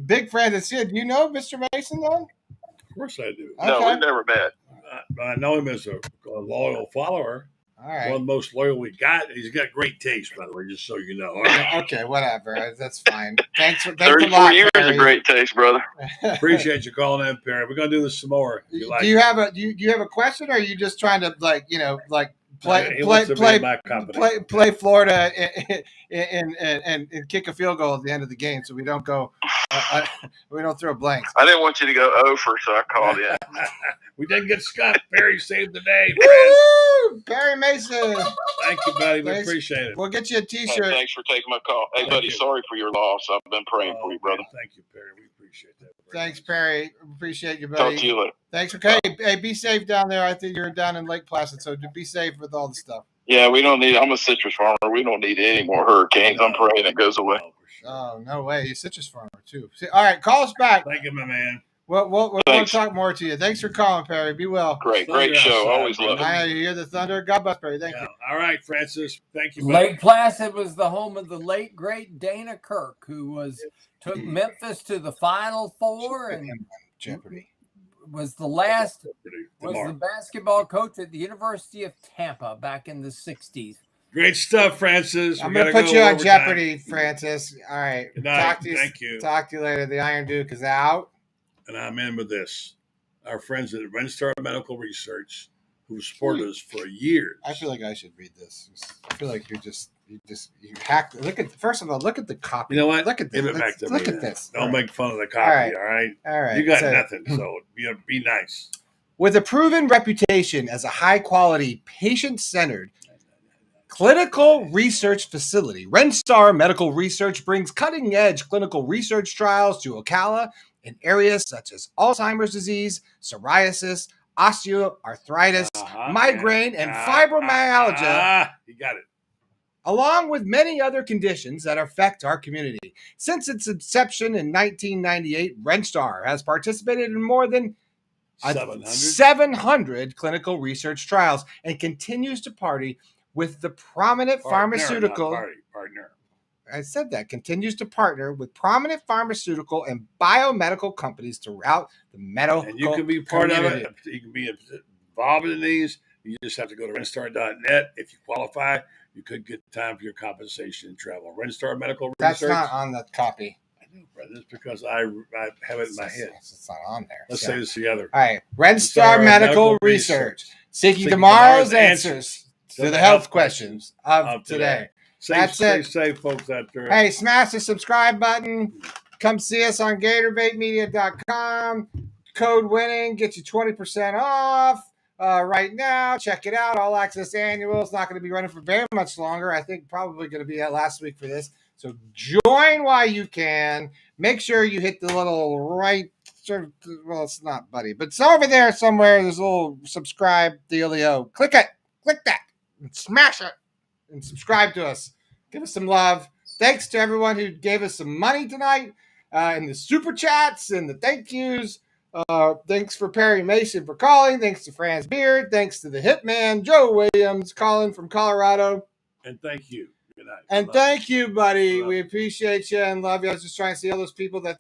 Big friends. Do you know Mr. Mason, though? Of course I do. Okay. No, we've never met. I know him as a loyal follower. All right. One of the most loyal we got. He's got great taste, by the way, just so you know. Okay, whatever. That's fine. Thanks 34 years of great taste, brother. Appreciate you calling in, Perry. We're gonna do this some more. Do you have a question, or are you just trying to play Florida and kick a field goal at the end of the game, so we don't go we don't throw blanks? I didn't want you to go over, so I called in. We didn't get skunked. Perry saved the day. Woo! Perry Mason. Thank you, buddy. We appreciate it. We'll get you a T-shirt. Hey, thanks for taking my call. Hey, buddy, sorry for your loss. I've been praying for you, brother. Thank you, Perry. We appreciate that. Thanks, Perry. Appreciate you, buddy. Talk to you later. Thanks for Hey, be safe down there. I think you're down in Lake Placid, so be safe with all the stuff. Yeah, we don't need. I'm a citrus farmer. We don't need any more hurricanes. I'm praying it goes away. Oh, no way. You're a citrus farmer, too. All right, call us back. Thank you, my man. We'll want to talk more to you. Thanks for calling, Perry. Be well. Great show. Always love it. I hear the thunder. God bless, Perry. Thank you. All right, Francis. Thank you. Lake Placid was the home of the late, great Dana Kirk, who took Memphis to the Final Four and Jeopardy. Was the basketball coach at the University of Tampa back in the 60s. Great stuff, Francis. I'm going to put you on Jeopardy, Francis. All right. Good night. Thank you. Talk to you later. The Iron Duke is out. And I'm in with this. Our friends at Renstar Medical Research, who supported us for years. I feel like I should read this. I feel like you hacked. First of all, look at the copy. You know what? Look at this. Give it back to me. Look at this. Don't make fun of the copy, all right? All right. You got nothing, so be nice. With a proven reputation as a high-quality, patient-centered clinical research facility, Renstar Medical Research brings cutting-edge clinical research trials to Ocala in areas such as Alzheimer's disease, psoriasis, osteoarthritis, migraine, and fibromyalgia. You got it. Along with many other conditions that affect our community. Since its inception in 1998, Renstar has participated in more than 700 clinical research trials and continues to partner with the prominent pharmaceutical. Partner. I said that. Continues to partner with prominent pharmaceutical and biomedical companies throughout the medical And you can be part of it. You can be involved in these. You just have to go to rentstar.net. If you qualify, you could get time for your compensation and travel. Rentstar Medical That's Research. not on the copy. I know, brother. It's because I have it in my head. It's not on there. Let's say this together. All right. Rentstar Medical Research. Seeking tomorrow's answers to the health questions of today. Stay safe, folks out there. Hey, smash the subscribe button. Come see us on GatorBaitMedia.com. Code winning. Get you 20% off. Right now, check it out. All access annual. It's not going to be running for very much longer. I think probably going to be last week for this. So join while you can. Make sure you hit the little right. Well, it's not, buddy, but it's over there somewhere. There's a little subscribe dealio. Click it. Click that. And smash it. And subscribe to us. Give us some love. Thanks to everyone who gave us some money tonight in the super chats and the thank yous. Thanks for Perry Mason for calling. Thanks to Franz Beard. Thanks to the hitman, Joe Williams, calling from Colorado. And thank you. Good night. And thank you, buddy. We appreciate you and love you. I was just trying to see all those people that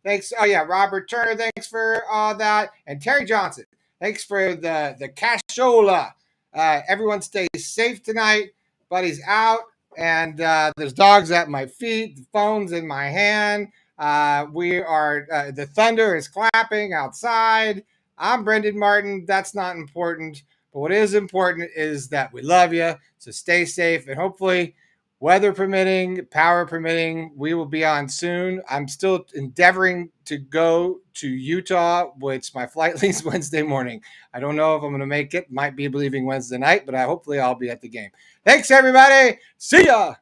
thanks. Oh, yeah, Robert Turner, thanks for all that. And Terry Johnson, thanks for the cashola. Everyone stay safe tonight. Buddy's out. And there's dogs at my feet. The phone's in my hand. The thunder is clapping outside. I'm Brenden Martin. That's not important. But what is important is that we love you. So stay safe. And hopefully, weather permitting, power permitting, we will be on soon. I'm still endeavoring to go to Utah, which my flight leaves Wednesday morning. I don't know if I'm going to make it. Might be leaving Wednesday night, but hopefully I'll be at the game. Thanks, everybody. See ya.